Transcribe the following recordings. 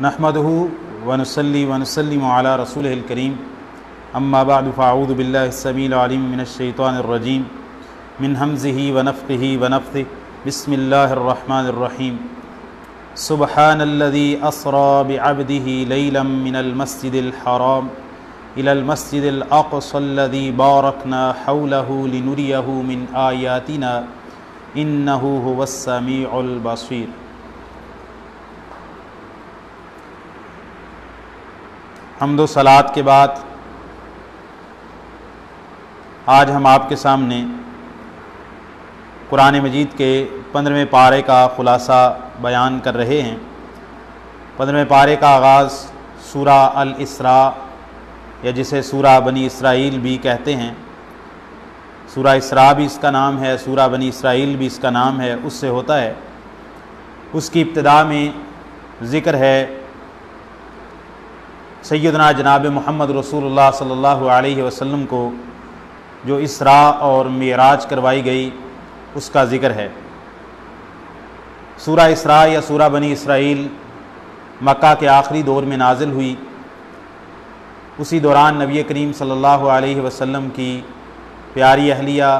نحمدہ ونصلی ونسلم علی رسولہ الکریم اما بعد فاعوذ باللہ السمیع العلیم من الشیطان الرجیم من ھمزہ ونفخہ ونفثہ بسم اللہ الرحمن الرحیم سبحان الذی اسری بعبدہ لیلا من المسجد الحرام إلى المسجد الأقصى الذي باركنا حوله لنريه من آياتنا إنه هو السميع البصير۔ حمد و صلوات کے بعد آج ہم آپ کے سامنے قرآن مجید کے 15ویں پارے کا خلاصہ بیان کر رہے ہیں۔ 15ویں پارے کا آغاز سورہ الاسراء یا جسے سورہ بنی اسرائیل بھی کہتے ہیں، سورہ اسراء بھی اس کا نام ہے، سورہ بنی اسرائیل بھی اس کا نام ہے، اس سے ہوتا ہے۔ اس کی ابتدا میں ذکر ہے سیدنا جناب محمد رسول اللہ صلی اللہ علیہ وسلم کو جو اسراء اور معراج کروائی گئی اس کا ذکر ہے۔ سورہ اسراء یا سورہ بنی اسرائیل مکہ کے آخری دور میں نازل ہوئی۔ اسی دوران نبی کریم صلی اللہ علیہ وسلم کی پیاری اہلیہ،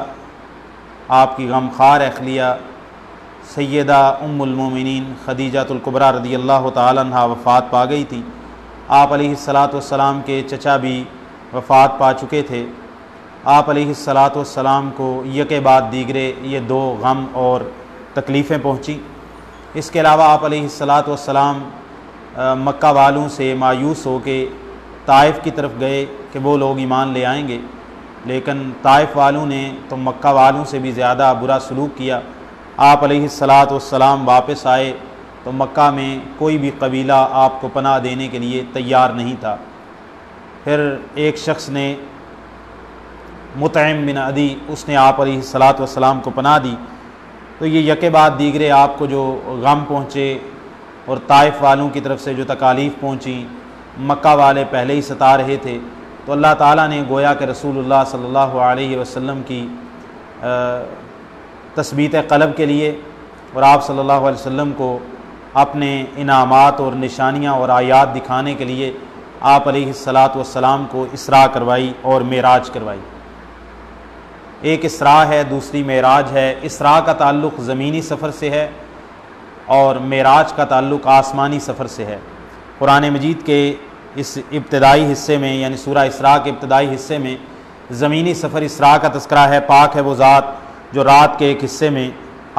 آپ کی غمخوار اہلیہ سیدہ ام المومنین خدیجہ الکبریٰ رضی اللہ تعالیٰ عنہا وفات پا گئی تھی۔ آپ علیہ الصلاۃ کے چچا بھی وفات پا چکے تھے۔ آپ علیہ الصلاۃ کو یکے بعد دیگرے یہ دو غم اور تکلیفیں پہنچیں۔ اس کے علاوہ آپ علیہ الصلاۃ مکہ والوں سے مایوس ہو کے طائف کی طرف گئے کہ وہ لوگ ایمان لے آئیں گے، لیکن طائف والوں نے تو مکہ والوں سے بھی زیادہ برا سلوک کیا۔ آپ علیہ الصلاۃ واپس آئے تو مکہ میں کوئی بھی قبیلہ آپ کو پناہ دینے کے لیے تیار نہیں تھا۔ پھر ایک شخص نے مطعم بن عدی، اس نے آپ علیہ الصلاۃ کو پناہ دی۔ تو یہ یکے بعد دیگرے آپ کو جو غم پہنچے اور طائف والوں کی طرف سے جو تکالیف پہنچیں، مکہ والے پہلے ہی ستا رہے تھے، تو اللہ تعالیٰ نے گویا کہ رسول اللہ صلی اللہ علیہ وسلم کی تثبیت قلب کے لیے اور آپ صلی اللہ علیہ وسلم کو اپنے انعامات اور نشانیاں اور آیات دکھانے کے لیے آپ علیہ الصلاۃ کو اسراء کروائی اور معراج کروائی۔ ایک اسراء ہے، دوسری معراج ہے۔ اسراء کا تعلق زمینی سفر سے ہے اور معراج کا تعلق آسمانی سفر سے ہے۔ قرآن مجید کے اس ابتدائی حصے میں یعنی سورہ اسراء کے ابتدائی حصے میں زمینی سفر اسراء کا تذکرہ ہے۔ پاک ہے وہ ذات جو رات کے ایک حصے میں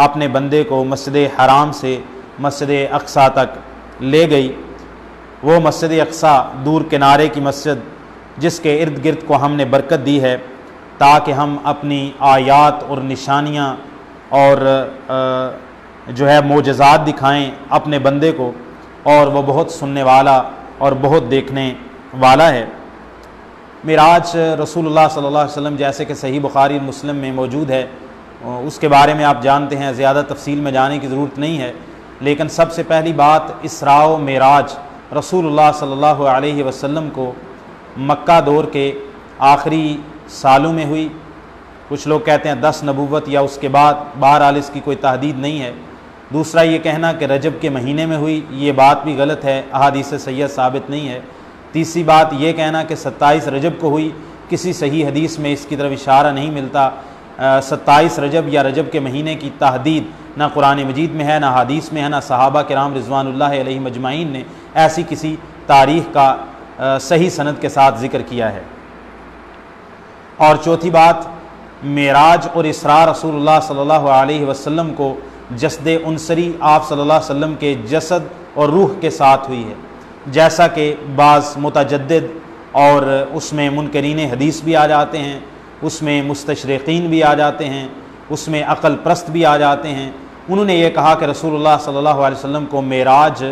اپنے بندے کو مسجد حرام سے مسجد اقصیٰ تک لے گئی۔ وہ مسجد اقصیٰ دور کنارے کی مسجد جس کے ارد گرد کو ہم نے برکت دی ہے تاکہ ہم اپنی آیات اور نشانیاں اور جو ہے معجزات دکھائیں اپنے بندے کو، اور وہ بہت سننے والا اور بہت دیکھنے والا ہے۔ معراج رسول اللہ صلی اللہ علیہ وسلم جیسے کہ صحیح بخاری اور مسلم میں موجود ہے، اس کے بارے میں آپ جانتے ہیں، زیادہ تفصیل میں جانے کی ضرورت نہیں ہے، لیکن سب سے پہلی بات اسراء و معراج رسول اللہ صلی اللہ علیہ وسلم کو مکہ دور کے آخری سالوں میں ہوئی۔ کچھ لوگ کہتے ہیں 10 نبوت یا اس کے بعد، بہرحال اس کی کوئی تحدید نہیں ہے۔ دوسرا یہ کہنا کہ رجب کے مہینے میں ہوئی، یہ بات بھی غلط ہے، احادیث صحیح ثابت نہیں ہے۔ تیسری بات یہ کہنا کہ 27 رجب کو ہوئی، کسی صحیح حدیث میں اس کی طرف اشارہ نہیں ملتا۔ 27 رجب یا رجب کے مہینے کی تحدید نہ قرآن مجید میں ہے، نہ حدیث میں ہے، نہ صحابہ کرام رضوان اللہ علیہم اجمعین نے ایسی کسی تاریخ کا صحیح سند کے ساتھ ذکر کیا ہے۔ اور چوتھی بات، معراج اور اسراء رسول اللہ صلی اللہ علیہ وسلم کو جسد انصری آپ صلی اللہ علیہ وسلم کے جسد اور روح کے ساتھ ہوئی ہے، جیسا کہ بعض متجدد اور اس میں منکرین حدیث بھی آ جاتے ہیں، اس میں مستشرقین بھی آ جاتے ہیں، اس میں عقل پرست بھی آ جاتے ہیں۔ انہوں نے یہ کہا کہ رسول اللہ صلی اللہ علیہ وسلم کو معراج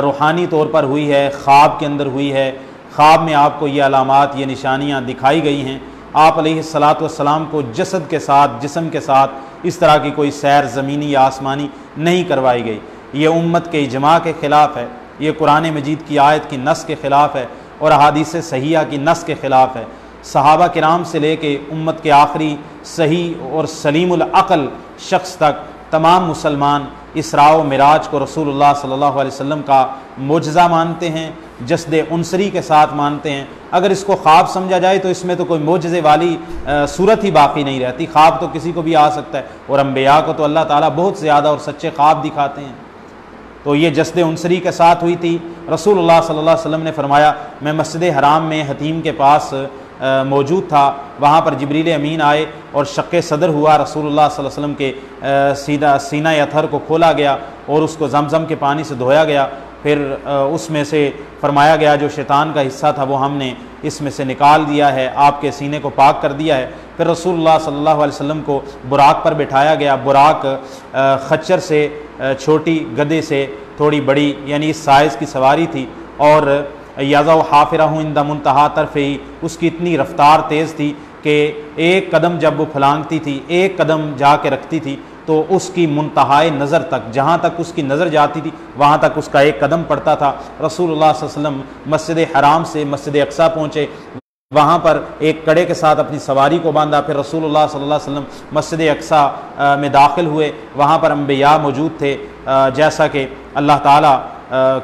روحانی طور پر ہوئی ہے، خواب کے اندر ہوئی ہے، خواب میں آپ کو یہ علامات، یہ نشانیاں دکھائی گئی ہیں۔ آپ علیہ الصلاۃ کو جسد کے ساتھ، جسم کے ساتھ اس طرح کی کوئی سیر زمینی یا آسمانی نہیں کروائی گئی۔ یہ امت کے اجماع کے خلاف ہے، یہ قرآن مجید کی آیت کی نص کے خلاف ہے اور احادیث صحیحہ کی نص کے خلاف ہے۔ صحابہ کرام سے لے کے امت کے آخری صحیح اور سلیم العقل شخص تک تمام مسلمان اسراء و معراج کو رسول اللہ صلی اللہ علیہ وسلم کا معجزہ مانتے ہیں، جسد عنصری کے ساتھ مانتے ہیں۔ اگر اس کو خواب سمجھا جائے تو اس میں تو کوئی معجزے والی صورت ہی باقی نہیں رہتی، خواب تو کسی کو بھی آ سکتا ہے، اور انبیاء کو تو اللہ تعالیٰ بہت زیادہ اور سچے خواب دکھاتے ہیں۔ تو یہ جسد عنصری کے ساتھ ہوئی تھی۔ رسول اللہ صلی اللہ علیہ وسلم نے فرمایا میں مسجد حرام میں حتیم کے پاس موجود تھا، وہاں پر جبریل امین آئے اور شق صدر ہوا، رسول اللہ صلی اللہ علیہ وسلم کے سینہ اطہر کو کھولا گیا اور اس کو زمزم کے پانی سے دھویا گیا، پھر اس میں سے فرمایا گیا جو شیطان کا حصہ تھا وہ ہم نے اس میں سے نکال دیا ہے، آپ کے سینے کو پاک کر دیا ہے۔ پھر رسول اللہ صلی اللہ علیہ وسلم کو براق پر بٹھایا گیا، براق خچر سے چھوٹی، گدھے سے تھوڑی بڑی، یعنی اس سائز کی سواری تھی، اور یضع حافرہ عند منتہا طرفہ، اس کی اتنی رفتار تیز تھی کہ ایک قدم جب وہ پھلانگتی تھی، ایک قدم جا کے رکھتی تھی تو اس کی منتہائے نظر تک، جہاں تک اس کی نظر جاتی تھی وہاں تک اس کا ایک قدم پڑتا تھا۔ رسول اللہ صلی اللہ علیہ وسلم مسجد حرام سے مسجد اقصیٰ پہنچے، وہاں پر ایک کڑے کے ساتھ اپنی سواری کو باندھا، پھر رسول اللہ صلی اللہ علیہ وسلم مسجد اقصیٰ میں داخل ہوئے، وہاں پر انبیاء موجود تھے، جیسا کہ اللہ تعالیٰ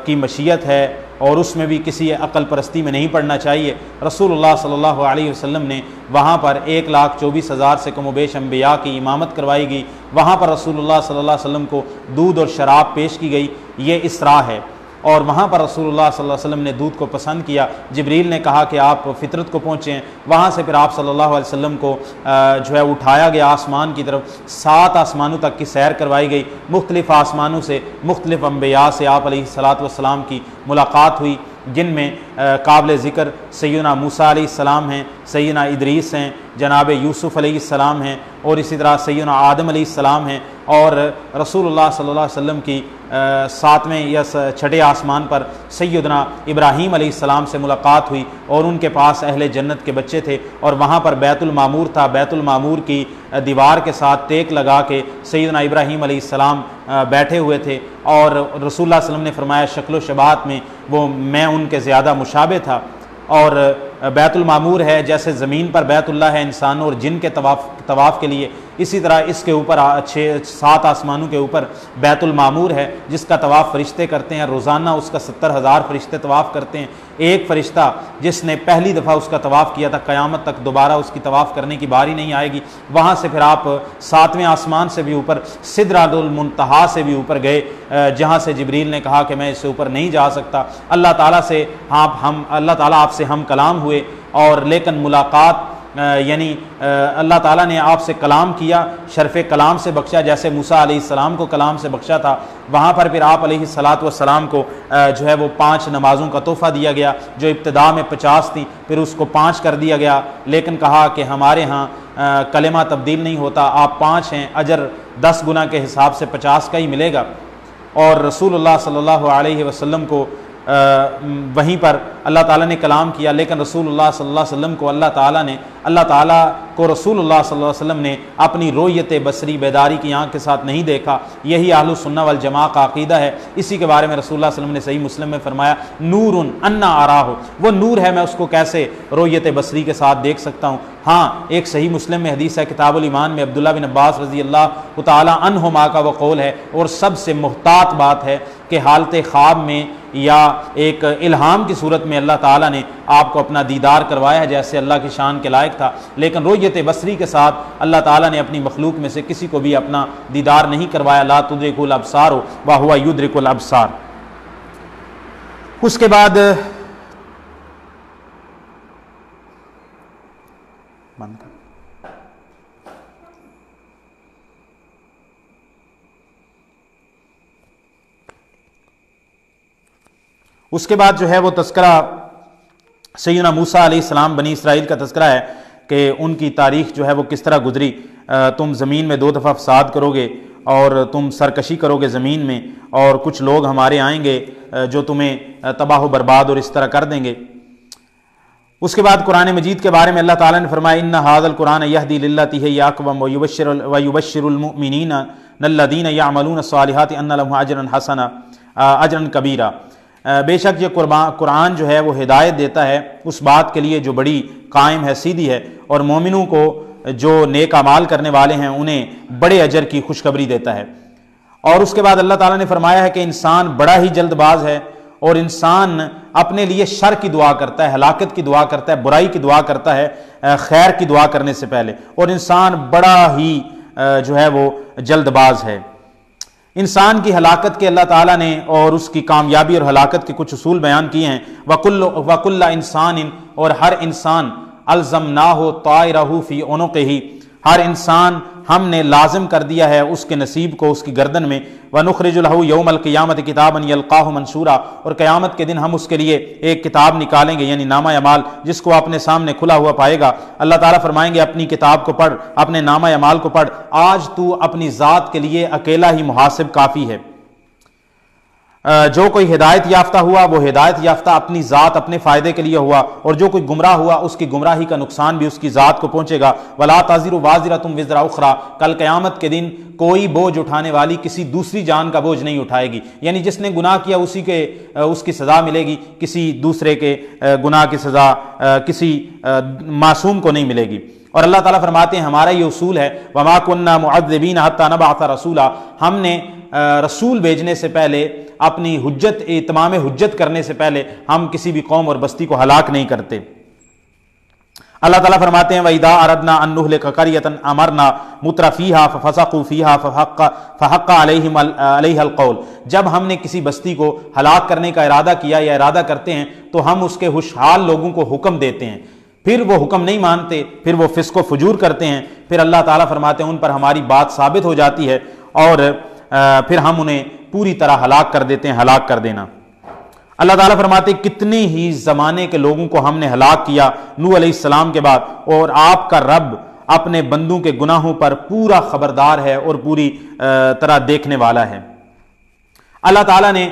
کی مشیت ہے اور اس میں بھی کسی عقل پرستی میں نہیں پڑنا چاہیے۔ رسول اللہ صلی اللہ علیہ وسلم نے وہاں پر 1,24,000 سے کم و بیش انبیاء کی امامت کروائی گئی، وہاں پر رسول اللہ صلی اللہ علیہ وسلم کو دودھ اور شراب پیش کی گئی، یہ اسراء ہے، اور وہاں پر رسول اللہ صلی اللہ علیہ وسلم نے دودھ کو پسند کیا۔ جبریل نے کہا کہ آپ فطرت کو پہنچے ہیں، وہاں سے پھر آپ صلی اللہ علیہ وسلم کو جو ہے اٹھایا گیا آسمان کی طرف، 7 آسمانوں تک کی سیر کروائی گئی، مختلف آسمانوں سے مختلف انبیاء سے آپ علیہ الصلاۃ والسلام کی ملاقات ہوئی، جن میں قابل ذکر سیدنا موسیٰ علیہ السلام ہیں، سیدنا ادریس ہیں، جناب یوسف علیہ السلام ہیں، اور اسی طرح سیدنا آدم علیہ السلام ہیں، اور رسول اللہ صلی اللہ علیہ وسلم کی 7ویں یا 6 آسمان پر سیدنا ابراہیم علیہ السلام سے ملاقات ہوئی، اور ان کے پاس اہل جنت کے بچے تھے، اور وہاں پر بیت المعمور تھا، بیت المعمور کی دیوار کے ساتھ ٹیک لگا کے سیدنا ابراہیم علیہ السلام بیٹھے ہوئے تھے، اور رسول اللہ صلی اللہ علیہ وسلم نے فرمایا شکل و شباہت میں وہ میں ان کے زیادہ مشابہ تھا۔ اور بیت المعمور ہے جیسے زمین پر بیت اللہ ہے انسانوں اور جن کے طواف کے لیے، اسی طرح اس کے اوپر 7 آسمانوں کے اوپر بیت المعمور ہے جس کا طواف فرشتے کرتے ہیں، روزانہ اس کا 70,000 فرشتے طواف کرتے ہیں۔ ایک فرشتہ جس نے پہلی دفعہ اس کا طواف کیا تھا قیامت تک دوبارہ اس کی طواف کرنے کی باری نہیں آئے گی۔ وہاں سے پھر آپ 7ویں آسمان سے بھی اوپر، سدرۃ المنتہا سے بھی اوپر گئے، جہاں سے جبریل نے کہا کہ میں اس سے اوپر نہیں جا سکتا۔ اللہ تعالیٰ سے اللہ تعالیٰ آپ سے ہم کلام ہوئے، اور لیکن ملاقات یعنی اللہ تعالیٰ نے آپ سے کلام کیا، شرف کلام سے بخشا، جیسے موسیٰ علیہ السلام کو کلام سے بخشا تھا۔ وہاں پر پھر آپ علیہ الصلاۃ والسلام کو جو ہے وہ 5 نمازوں کا تحفہ دیا گیا، جو ابتدا میں 50 تھیں، پھر اس کو 5 کر دیا گیا، لیکن کہا کہ ہمارے ہاں کلمہ تبدیل نہیں ہوتا، آپ 5 ہیں، اجر 10 گنا کے حساب سے 50 کا ہی ملے گا۔ اور رسول اللہ صلی اللہ علیہ وسلم کو وہیں پر اللہ تعالیٰ نے کلام کیا، لیکن رسول اللہ صلی اللہ علیہ وسلم کو اللہ تعالیٰ کو رسول اللہ صلی اللہ علیہ وسلم نے اپنی رؤیت بصری بیداری کی آنکھ کے ساتھ نہیں دیکھا۔ یہی اہل السنہ والجماعہ کا عقیدہ ہے۔ اسی کے بارے میں رسول اللہ صلی اللہ علیہ وسلم نے صحیح مسلم میں فرمایا نور انا اراہ، وہ نور ہے، میں اس کو کیسے رؤیت بصری کے ساتھ دیکھ سکتا ہوں۔ ہاں ایک صحیح مسلم میں حدیث ہے کتاب الایمان میں عبداللہ بن عباس رضی اللہ تعالیٰ عنہما کا وہ قول ہے، اور سب سے محتاط بات ہے کہ حالت خواب میں یا ایک الہام کی صورت میں اللہ تعالیٰ نے آپ کو اپنا دیدار کروایا ہے جیسے اللہ کی شان کے لائق تھا، لیکن رؤیت بصری کے ساتھ اللہ تعالیٰ نے اپنی مخلوق میں سے کسی کو بھی اپنا دیدار نہیں کروایا۔ لا تدرک الابصار وہو یدرک الابصار۔ اس کے بعد جو ہے وہ تذکرہ سیدنا موسیٰ علیہ السلام، بنی اسرائیل کا تذکرہ ہے کہ ان کی تاریخ جو ہے وہ کس طرح گزری۔ تم زمین میں 2 دفعہ فساد کرو گے اور تم سرکشی کرو گے زمین میں، اور کچھ لوگ ہمارے آئیں گے جو تمہیں تباہ و برباد اور اس طرح کر دیں گے۔ اس کے بعد قرآن مجید کے بارے میں اللہ تعالیٰ نے فرمایا ان ھذا القرآن یہدی للتی ہی اقوم ویبشر المؤمنین الذین یعملون الصالحات ان لهم اجرا حسنا اجرا کبیرا۔ بے شک یہ قرآن جو ہے وہ ہدایت دیتا ہے اس بات کے لیے جو بڑی قائم ہے، سیدھی ہے، اور مومنوں کو جو نیک اعمال کرنے والے ہیں انہیں بڑے اجر کی خوشخبری دیتا ہے۔ اور اس کے بعد اللہ تعالیٰ نے فرمایا ہے کہ انسان بڑا ہی جلد باز ہے، اور انسان اپنے لیے شر کی دعا کرتا ہے، ہلاکت کی دعا کرتا ہے، برائی کی دعا کرتا ہے خیر کی دعا کرنے سے پہلے، اور انسان بڑا ہی جو ہے وہ جلد باز ہے۔ انسان کی ہلاکت کے اللہ تعالیٰ نے اور اس کی کامیابی اور ہلاکت کے کچھ اصول بیان کیے ہیں۔ وَكُلَّ إِنسَانٍ، اور ہر انسان أَلْزَمْنَاهُ طَائِرَهُ فِي عُنُقِهِ، ہر انسان ہم نے لازم کر دیا ہے اس کے نصیب کو اس کی گردن میں۔ وَنُخْرِجُ لَهُ يَوْمَ الْقِيَامَةِ كِتَابًا يَلْقَاهُ مَنشُورًا، اور قیامت کے دن ہم اس کے لیے ایک کتاب نکالیں گے، یعنی نامہ اعمال، جس کو اپنے سامنے کھلا ہوا پائے گا۔ اللہ تعالیٰ فرمائیں گے اپنی کتاب کو پڑھ، اپنے نامہ اعمال کو پڑھ، آج تو اپنی ذات کے لیے اکیلا ہی محاسب کافی ہے۔ جو کوئی ہدایت یافتہ ہوا وہ ہدایت یافتہ اپنی ذات اپنے فائدے کے لیے ہوا، اور جو کوئی گمراہ ہوا اس کی گمراہی کا نقصان بھی اس کی ذات کو پہنچے گا۔ وَلَا تَزِرُ وَازِرَةٌ وِزْرَ أُخْرَىٰ، کل قیامت کے دن کوئی بوجھ اٹھانے والی کسی دوسری جان کا بوجھ نہیں اٹھائے گی، یعنی جس نے گناہ کیا اس کی سزا ملے گی، کسی دوسرے کے گناہ کی سزا کسی معصوم کو نہیں ملے گی۔ اور اللہ تعالیٰ فرماتے ہیں ہمارا یہ اصول ہے وَمَا كُنَّا مُعَذِّبِينَ حَتَّىٰ نَبْعَثَ رَسُولًا، ہم نے رسول بھیجنے سے پہلے، اپنی حجت اتمام حجت کرنے سے پہلے ہم کسی بھی قوم اور بستی کو ہلاک نہیں کرتے۔ اللہ تعالیٰ فرماتے ہیں وَإِذَا أَرَدْنَا أَن نُّهْلِكَ قَرْيَةً أَمَرْنَا مُتْرَ فِيهَا فَفَسَقُوا فِيهَا فَحَقَّ عَلَيْهَا الْقَوْلُ، جب ہم نے کسی بستی کو ہلاک کرنے کا ارادہ کیا یا ارادہ کرتے ہیں تو ہم اس کے خوشحال لوگوں کو حکم دیتے ہیں، پھر وہ حکم نہیں مانتے، پھر وہ فسق و فجور کرتے ہیں، پھر اللہ تعالیٰ فرماتے ہیں ان پر ہماری بات ثابت ہو جاتی ہے اور پھر ہم انہیں پوری طرح ہلاک کر دیتے ہیں، ہلاک کر دینا۔ اللہ تعالیٰ فرماتے ہیں کتنے ہی زمانے کے لوگوں کو ہم نے ہلاک کیا نوح علیہ السلام کے بعد، اور آپ کا رب اپنے بندوں کے گناہوں پر پورا خبردار ہے اور پوری طرح دیکھنے والا ہے۔ اللہ تعالیٰ نے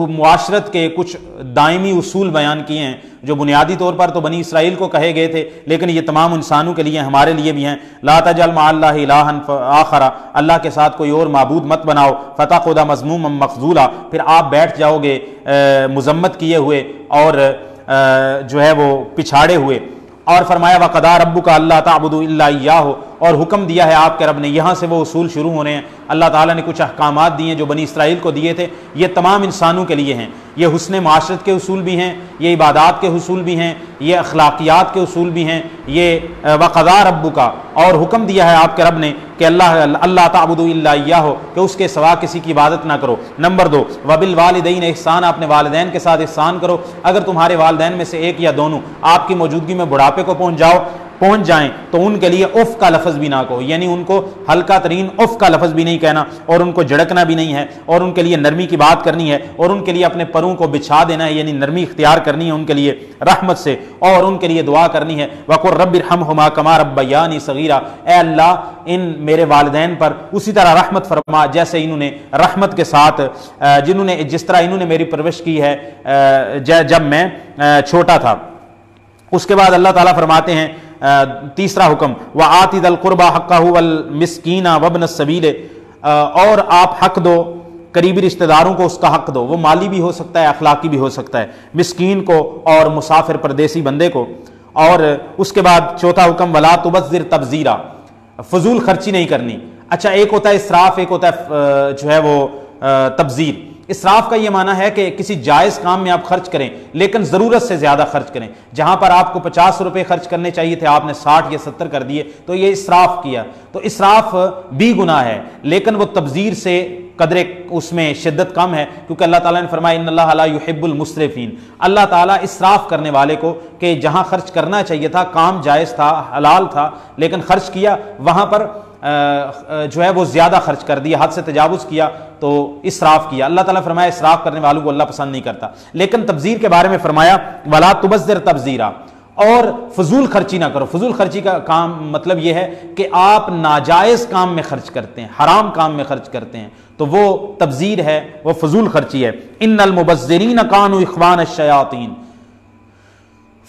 معاشرت کے کچھ دائمی اصول بیان کیے ہیں جو بنیادی طور پر تو بنی اسرائیل کو کہے گئے تھے، لیکن یہ تمام انسانوں کے لیے ہمارے لیے بھی ہیں۔ لا تجعل مع اللہ الہا آخر، اللہ کے ساتھ کوئی اور معبود مت بناؤ، فتقعد مذموما مخذولا، پھر آپ بیٹھ جاؤ گے مذمت کیے ہوئے اور جو ہے وہ پچھاڑے ہوئے۔ اور فرمایا وَقَضَىٰ رَبُّكَ أَلَّا تَعْبُدُوا إِلَّا إِيَّاهُ، اور حکم دیا ہے آپ کے رب نے، یہاں سے وہ اصول شروع ہونے ہیں۔ اللہ تعالیٰ نے کچھ احکامات دیے جو بنی اسرائیل کو دیے تھے، یہ تمام انسانوں کے لیے ہیں۔ یہ حسن معاشرت کے اصول بھی ہیں، یہ عبادات کے اصول بھی ہیں، یہ اخلاقیات کے اصول بھی ہیں، یہ وَقَضَىٰ رَبُّكَ، اور حکم دیا ہے آپ کے رب نے کہ اللہ تعبدوا الا اياه، کہ اس کے سوا کسی کی عبادت نہ کرو۔ نمبر 2 وبالوالدین احسان، اپنے والدین کے ساتھ احسان کرو۔ اگر تمہارے والدین میں سے ایک یا دونوں آپ کی موجودگی میں بڑھاپے کو پہنچ جائیں تو ان کے لیے اف کا لفظ بھی نہ کہو، یعنی ان کو ہلکا ترین اف کا لفظ بھی نہیں کہنا، اور ان کو جھڑکنا بھی نہیں ہے، اور ان کے لیے نرمی کی بات کرنی ہے، اور ان کے لیے اپنے پروں کو بچھا دینا ہے، یعنی نرمی اختیار کرنی ہے ان کے لیے رحمت سے، اور ان کے لیے دعا کرنی ہے وَقُلْ رَبِّ ارْحَمْهُمَا كَمَا رَبَّيَانِي صَغِيرًا، اے اللہ ان میرے والدین پر اسی طرح رحمت فرما جیسے انہوں نے رحمت کے ساتھ جس طرح انہوں نے میری پرورش کی ہے جب میں چھوٹا تھا۔ اس کے بعد اللہ تعالیٰ فرماتے ہیں تیسرا حکم وَآتِ ذَا الْقُرْبَىٰ حَقَّهُ وَالْمِسْكِينَ وَابْنَ السَّبِيلِ، اور آپ حق دو قریبی رشتہ داروں کو، اس کا حق دو، وہ مالی بھی ہو سکتا ہے اخلاقی بھی ہو سکتا ہے، مسکین کو اور مسافر پردیسی بندے کو۔ اور اس کے بعد چوتھا حکم وَلَا تُبَذِّرْ تَبْذِيرًا، فضول خرچی نہیں کرنی۔ اچھا، ایک ہوتا ہے اسراف، ایک ہوتا ہے جو ہے وہ تبذیر۔ اسراف کا یہ معنی ہے کہ کسی جائز کام میں آپ خرچ کریں لیکن ضرورت سے زیادہ خرچ کریں، جہاں پر آپ کو 50 روپے خرچ کرنے چاہیے تھے آپ نے 60 یا 70 کر دیے، تو یہ اسراف کیا۔ تو اسراف بھی گناہ ہے، لیکن وہ تبذیر سے قدر اس میں شدت کم ہے، کیونکہ اللہ تعالیٰ نے فرمایا ان اللہ لا يحب المسرفین، اللہ تعالیٰ اسراف کرنے والے کو، کہ جہاں خرچ کرنا چاہیے تھا، کام جائز تھا حلال تھا لیکن خرچ کیا وہاں پر جو ہے وہ زیادہ خرچ کر دیا، حد سے تجاوز کیا تو اسراف کیا۔ اللہ تعالیٰ فرمایا اسراف کرنے والوں کو اللہ پسند نہیں کرتا۔ لیکن تبذیر کے بارے میں فرمایا وَلَا تُبَذِّرْ تَبْذِيرًا، اور فضول خرچی نہ کرو۔ فضول خرچی کا کام مطلب یہ ہے کہ آپ ناجائز کام میں خرچ کرتے ہیں، حرام کام میں خرچ کرتے ہیں، تو وہ تبذیر ہے، وہ فضول خرچی ہے۔ ان المبذرین کانوا اخوان الشیاطین،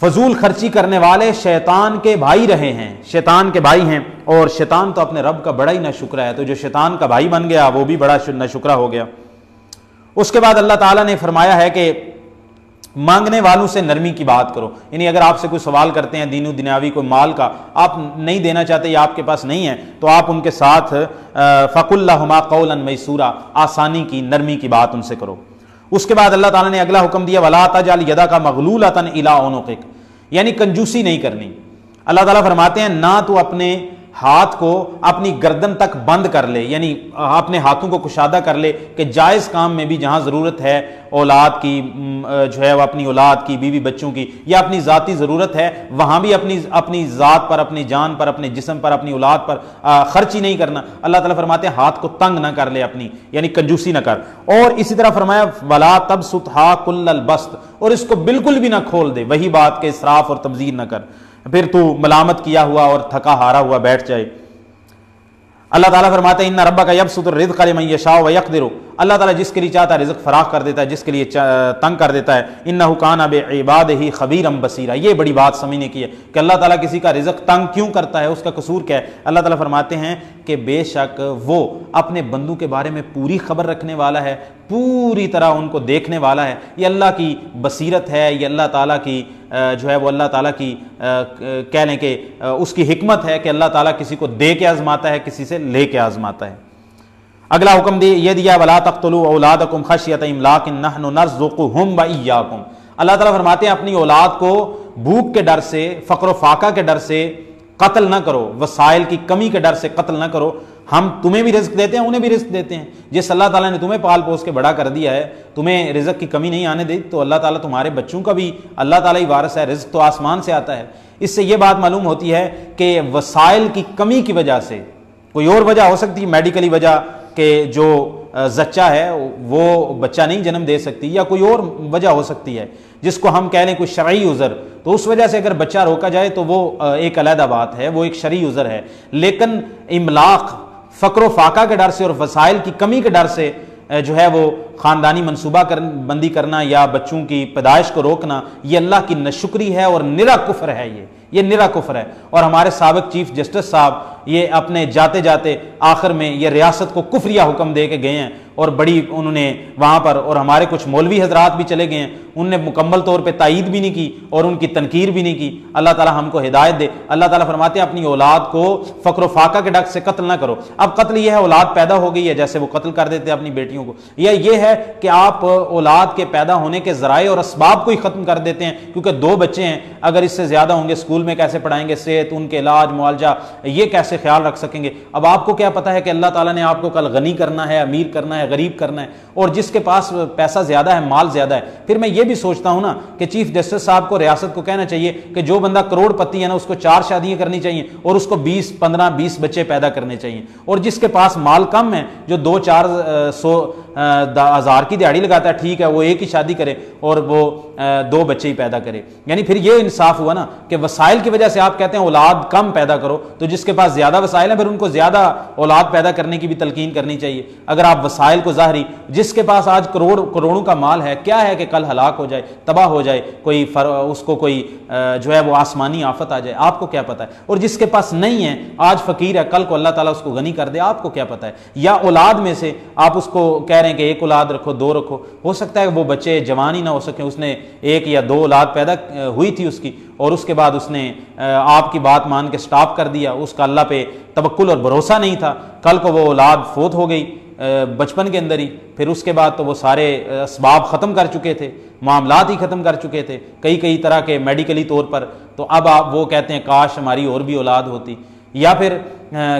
فضول خرچی کرنے والے شیطان کے بھائی رہے ہیں، شیطان کے بھائی ہیں، اور شیطان تو اپنے رب کا بڑا ہی ناشکرا ہے، تو جو شیطان کا بھائی بن گیا وہ بھی بڑا ناشکرا ہو گیا۔ اس کے بعد اللہ تعالیٰ نے فرمایا ہے کہ مانگنے والوں سے نرمی کی بات کرو، یعنی اگر آپ سے کوئی سوال کرتے ہیں دین و دنیاوی کوئی مال کا، آپ نہیں دینا چاہتے یا آپ کے پاس نہیں ہے، تو آپ ان کے ساتھ فَقُلْ لَهُمَا قَوْلًا مَيْسُورًا، آسانی کی نرمی کی بات ان سے کرو۔ اس کے بعد اللہ تعالیٰ نے اگلا حکم دیا وَلَا تَجْعَلْ يَدَكَ مَغْلُولَةً إِلَىٰ عُنُقِكَ، یعنی کنجوسی نہیں کرنی۔ اللہ تعالیٰ فرماتے ہیں نہ تو اپنے ہاتھ کو اپنی گردن تک بند کر لے، یعنی اپنے ہاتھوں کو کشادہ کر لے کہ جائز کام میں بھی جہاں ضرورت ہے اولاد کی جو ہے وہ اپنی اولاد کی، بیوی بچوں کی، یا اپنی ذاتی ضرورت ہے وہاں بھی اپنی ذات پر، اپنی جان پر، اپنے جسم پر، اپنی اولاد پر خرچ ہی نہیں کرنا۔ اللہ تعالیٰ فرماتے ہیں ہاتھ کو تنگ نہ کر لے اپنی، یعنی کنجوسی نہ کر۔ اور اسی طرح فرمایا وَلَا تَبْسُطْهَا كُلَّ الْبَسْطِ، اور اس کو بالکل بھی نہ کھول دے، وہی بات کہ اسراف اور تبذیر نہ کر، پھر تو ملامت کیا ہوا اور تھکا ہارا ہوا بیٹھ جائے۔ اللہ تعالیٰ فرماتے ہیں ان ربک یبسط الرزق لمن یشاء ویقدر، اللہ تعالیٰ جس کے لیے چاہتا ہے رزق فراخ کر دیتا ہے، جس کے لیے تنگ کر دیتا ہے۔ انہ کان بعبادہ خبیرا بصیرا، یہ بڑی بات سمجھنے کی ہے کہ اللہ تعالیٰ کسی کا رزق تنگ کیوں کرتا ہے، اس کا قصور کیا ہے۔ اللہ تعالیٰ فرماتے ہیں کہ بے شک وہ اپنے بندوں کے بارے میں پوری خبر رکھنے والا ہے، پوری طرح ان کو دیکھنے والا ہے۔ یہ اللہ کی بصیرت ہے، یہ اللہ تعالیٰ کی جو ہے وہ اللہ تعالیٰ کی کہہ لیں کہ اس کی حکمت ہے کہ اللہ تعالیٰ کسی کو دے کے آزماتا ہے، کسی سے لے کے آزماتا ہے۔ اگلا حکم یہ دیا وَلَا تَقْتُلُوا أَوْلَادَكُمْ خَشْيَةَ إِمْلَاقٍ نَحْنُ نَرْزُقُهُمْ وَإِيَّاكُمْ، اللہ تعالیٰ فرماتے ہیں اپنی اولاد کو بھوک کے ڈر سے، فقر و فاقہ کے ڈر سے قتل نہ کرو، وسائل کی کمی کے ڈر سے قتل نہ کرو۔ ہم تمہیں بھی رزق دیتے ہیں، انہیں بھی رزق دیتے ہیں۔ جس اللہ تعالیٰ نے تمہیں پال پوس کے بڑا کر دیا ہے، تمہیں رزق کی کمی نہیں آنے دی، تو اللہ تعالیٰ تمہارے بچوں کا بھی اللہ تعالیٰ ہی وارث ہے، رزق تو آسمان سے آتا ہے۔ اس سے یہ بات معلوم ہوتی ہے کہ وسائل کی کمی کی وجہ سے، کوئی اور وجہ ہو سکتی ہے میڈیکلی وجہ کہ جو زچہ ہے وہ بچہ نہیں جنم دے سکتی، یا کوئی اور وجہ ہو سکتی ہے جس کو ہم کہہ لیں کوئی شرعی عذر، تو اس وجہ سے اگر بچہ روکا جائے تو وہ ایک علیحدہ بات ہے، وہ ایک شرعی عذر ہے۔ لیکن املاق، فقر و فاقہ کے ڈر سے اور وسائل کی کمی کے ڈر سے جو ہے وہ خاندانی منصوبہ بندی کرنا یا بچوں کی پیدائش کو روکنا، یہ اللہ کی ناشکری ہے اور نرا کفر ہے، یہ نرا کفر ہے۔ اور ہمارے سابق چیف جسٹس صاحب یہ اپنے جاتے جاتے آخر میں یہ ریاست کو کفریہ حکم دے کے گئے ہیں، اور بڑی انہوں نے وہاں پر، اور ہمارے کچھ مولوی حضرات بھی چلے گئے ہیں، ان نے مکمل طور پہ تائید بھی نہیں کی اور ان کی تنقیر بھی نہیں کی۔ اللہ تعالیٰ ہم کو ہدایت دے۔ اللہ تعالیٰ فرماتے ہیں اپنی اولاد کو فقر و فاقہ کے ڈر سے قتل نہ کرو۔ اب قتل یہ ہے اولاد پیدا ہو گئی ہے جیسے وہ قتل کر دیتے ہیں اپنی بیٹیوں کو، یا یہ ہے کہ آپ اولاد کے پیدا ہونے کے ذرائع اور اسباب کو ہی ختم کر دیتے ہیں، کیونکہ 2 بچے ہیں، اگر اس سے زیادہ ہوں گے اسکول میں کیسے پڑھائیں گے، صحت، ان کے علاج معالجہ، یہ کیسے خیال رکھ سکیں گے۔ اب آپ کو کیا پتا ہے کہ اللہ تعالیٰ نے آپ کو کل غنی کرنا ہے، امیر کرنا ہے، غریب کرنا ہے، اور جس کے پاس پیسہ زیادہ ہے، مال زیادہ ہے۔ پھر میں یہ بھی سوچتا ہوں نا کہ چیف جسٹس صاحب کو، ریاست کو کہنا چاہیے کہ جو بندہ کروڑ پتی ہے نا، اس کو 4 شادیاں کرنی چاہیے اور اس کو 20، 15، 20 بچے پیدا کرنے چاہیے، اور جس کے پاس مال کم ہے، جو 2-4 کی دیہڑی لگاتا ہے، ٹھیک ہے وہ ایک ہی شادی کرے اور وہ 2 بچے ہی پیدا کرے۔ یعنی پھر یہ انصاف ہوا نا کہ وسائل کی وجہ سے آپ کہتے ہیں اولاد کم پیدا کرو، تو جس کے پاس زیادہ وسائل ہیں پھر ان کو زیادہ اولاد پیدا کرنے کی بھی تلقین کرنی چاہیے۔ اگر آپ وسائل کو ظاہری، جس کے پاس آج کروڑوں کا مال ہے، کیا ہے کہ کل ہلاک ہو جائے، تباہ ہو جائے، کوئی اس کو کوئی جو ہے وہ آسمانی آفت آ جائے، آپ کو کیا پتہ ہے۔ اور جس کے پاس نہیں ہے، آج فقیر ہے، کل کو اللہ تعالیٰ اس کو غنی کر دے، آپ کو کیا پتہ ہے۔ یا اولاد میں سے آپ اس کو کہہ رہے ہیں کہ 1 اولاد رکھو، 2 رکھو، ہو سکتا ہے وہ بچے جوان ہی نہ ہو سکیں، اس نے 1 یا 2 اولاد پیدا ہوئی تھی اس کی، اور اس کے بعد اس نے آپ کی بات مان کے سٹاپ کر دیا، اس کا اللہ پہ توکل اور بھروسہ نہیں تھا، کل کو وہ اولاد فوت ہو گئی بچپن کے اندر ہی، پھر اس کے بعد تو وہ سارے اسباب ختم کر چکے تھے، معاملات ہی ختم کر چکے تھے کئی طرح کے میڈیکلی طور پر، تو اب آپ وہ کہتے ہیں کاش ہماری اور بھی اولاد ہوتی۔ یا پھر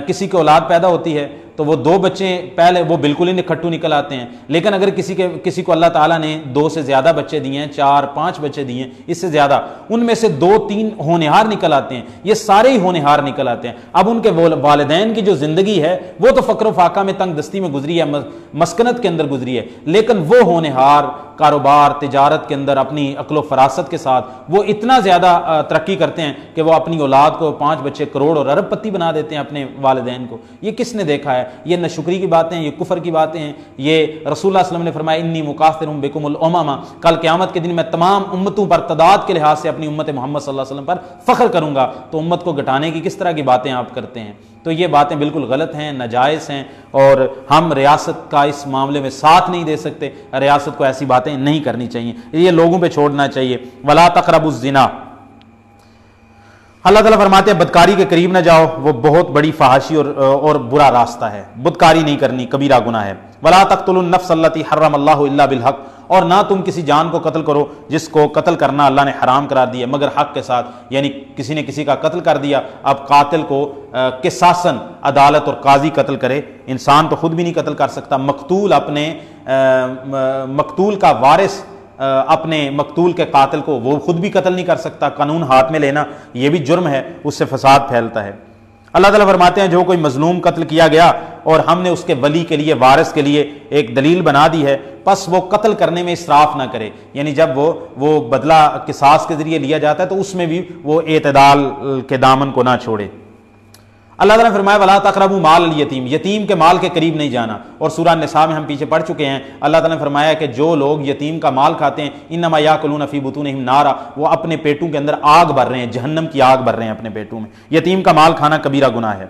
کسی کی اولاد پیدا ہوتی ہے تو وہ 2 بچے پہلے وہ بالکل ہی نکھٹو نکل آتے ہیں، لیکن اگر کسی کو اللہ تعالیٰ نے 2 سے زیادہ بچے دیے ہیں، 4-5 بچے دیے ہیں، اس سے زیادہ، ان میں سے 2-3 ہونہار نکل آتے ہیں، یہ سارے ہی ہونہار نکل آتے ہیں۔ اب ان کے والدین کی جو زندگی ہے وہ تو فقر و فاقہ میں، تنگ دستی میں گزری ہے، مسکنت کے اندر گزری ہے، لیکن وہ ہونہار کاروبار تجارت کے اندر اپنی عقل و فراست کے ساتھ وہ اتنا زیادہ ترقی کرتے ہیں کہ وہ اپنی اولاد کو 5 بچے کروڑ اور ارب پتی بنا دیتے ہیں اپنے والدین کو۔ یہ کس نے دیکھا ہے؟ یہ ناشکری کی باتیں ہیں، یہ کفر کی باتیں ہیں۔ یہ رسول اللہ صلی اللہ علیہ وسلم نے فرمایا انی مکاثر بکم الامم، کل قیامت کے دن میں تمام امتوں پر تعداد کے لحاظ سے اپنی امت محمد صلی اللہ علیہ وسلم پر فخر کروں گا، تو امت کو گھٹانے کی کس طرح کی باتیں آپ کرتے ہیں؟ تو یہ باتیں بالکل غلط ہیں، ناجائز ہیں، اور ہم ریاست کا اس معاملے میں ساتھ نہیں دے سکتے۔ ریاست کو ایسی باتیں باتیں نہیں کرنی چاہیے، یہ لوگوں پہ چھوڑنا چاہیے۔ ولا تقربوا الزنا، اللہ تعالیٰ فرماتے ہیں بدکاری کے قریب نہ جاؤ، وہ بہت بڑی فحاشی اور برا راستہ ہے، بدکاری نہیں کرنی، کبیرہ گناہ ہے۔ ولا تقتلوا النفس التي حرم اللہ الا بالحق، اور نہ تم کسی جان کو قتل کرو جس کو قتل کرنا اللہ نے حرام قرار دیا مگر حق کے ساتھ، یعنی کسی نے کسی کا قتل کر دیا، اب قاتل کو قصاصاً عدالت اور قاضی قتل کرے، انسان تو خود بھی نہیں قتل کر سکتا، مقتول اپنے مقتول کا وارث اپنے مقتول کے قاتل کو وہ خود بھی قتل نہیں کر سکتا، قانون ہاتھ میں لینا یہ بھی جرم ہے، اس سے فساد پھیلتا ہے۔ اللہ تعالیٰ فرماتے ہیں جو کوئی مظلوم قتل کیا گیا اور ہم نے اس کے ولی کے لیے وارث کے لیے ایک دلیل بنا دی ہے، پس وہ قتل کرنے میں اسراف نہ کرے، یعنی جب وہ بدلہ قصاص کے ذریعے لیا جاتا ہے تو اس میں بھی وہ اعتدال کے دامن کو نہ چھوڑے۔ اللہ تعالیٰ نے فرمایا ولا تقربوا مال الیتیم، یتیم کے مال کے قریب نہیں جانا، اور سورہ النساء میں ہم پیچھے پڑھ چکے ہیں، اللہ تعالیٰ نے فرمایا کہ جو لوگ یتیم کا مال کھاتے ہیں انما یاکلون فی بطونہم نارا، وہ اپنے پیٹوں کے اندر آگ بھر رہے ہیں، جہنم کی آگ بھر رہے ہیں اپنے پیٹوں میں۔ یتیم کا مال کھانا کبیرہ گناہ ہے۔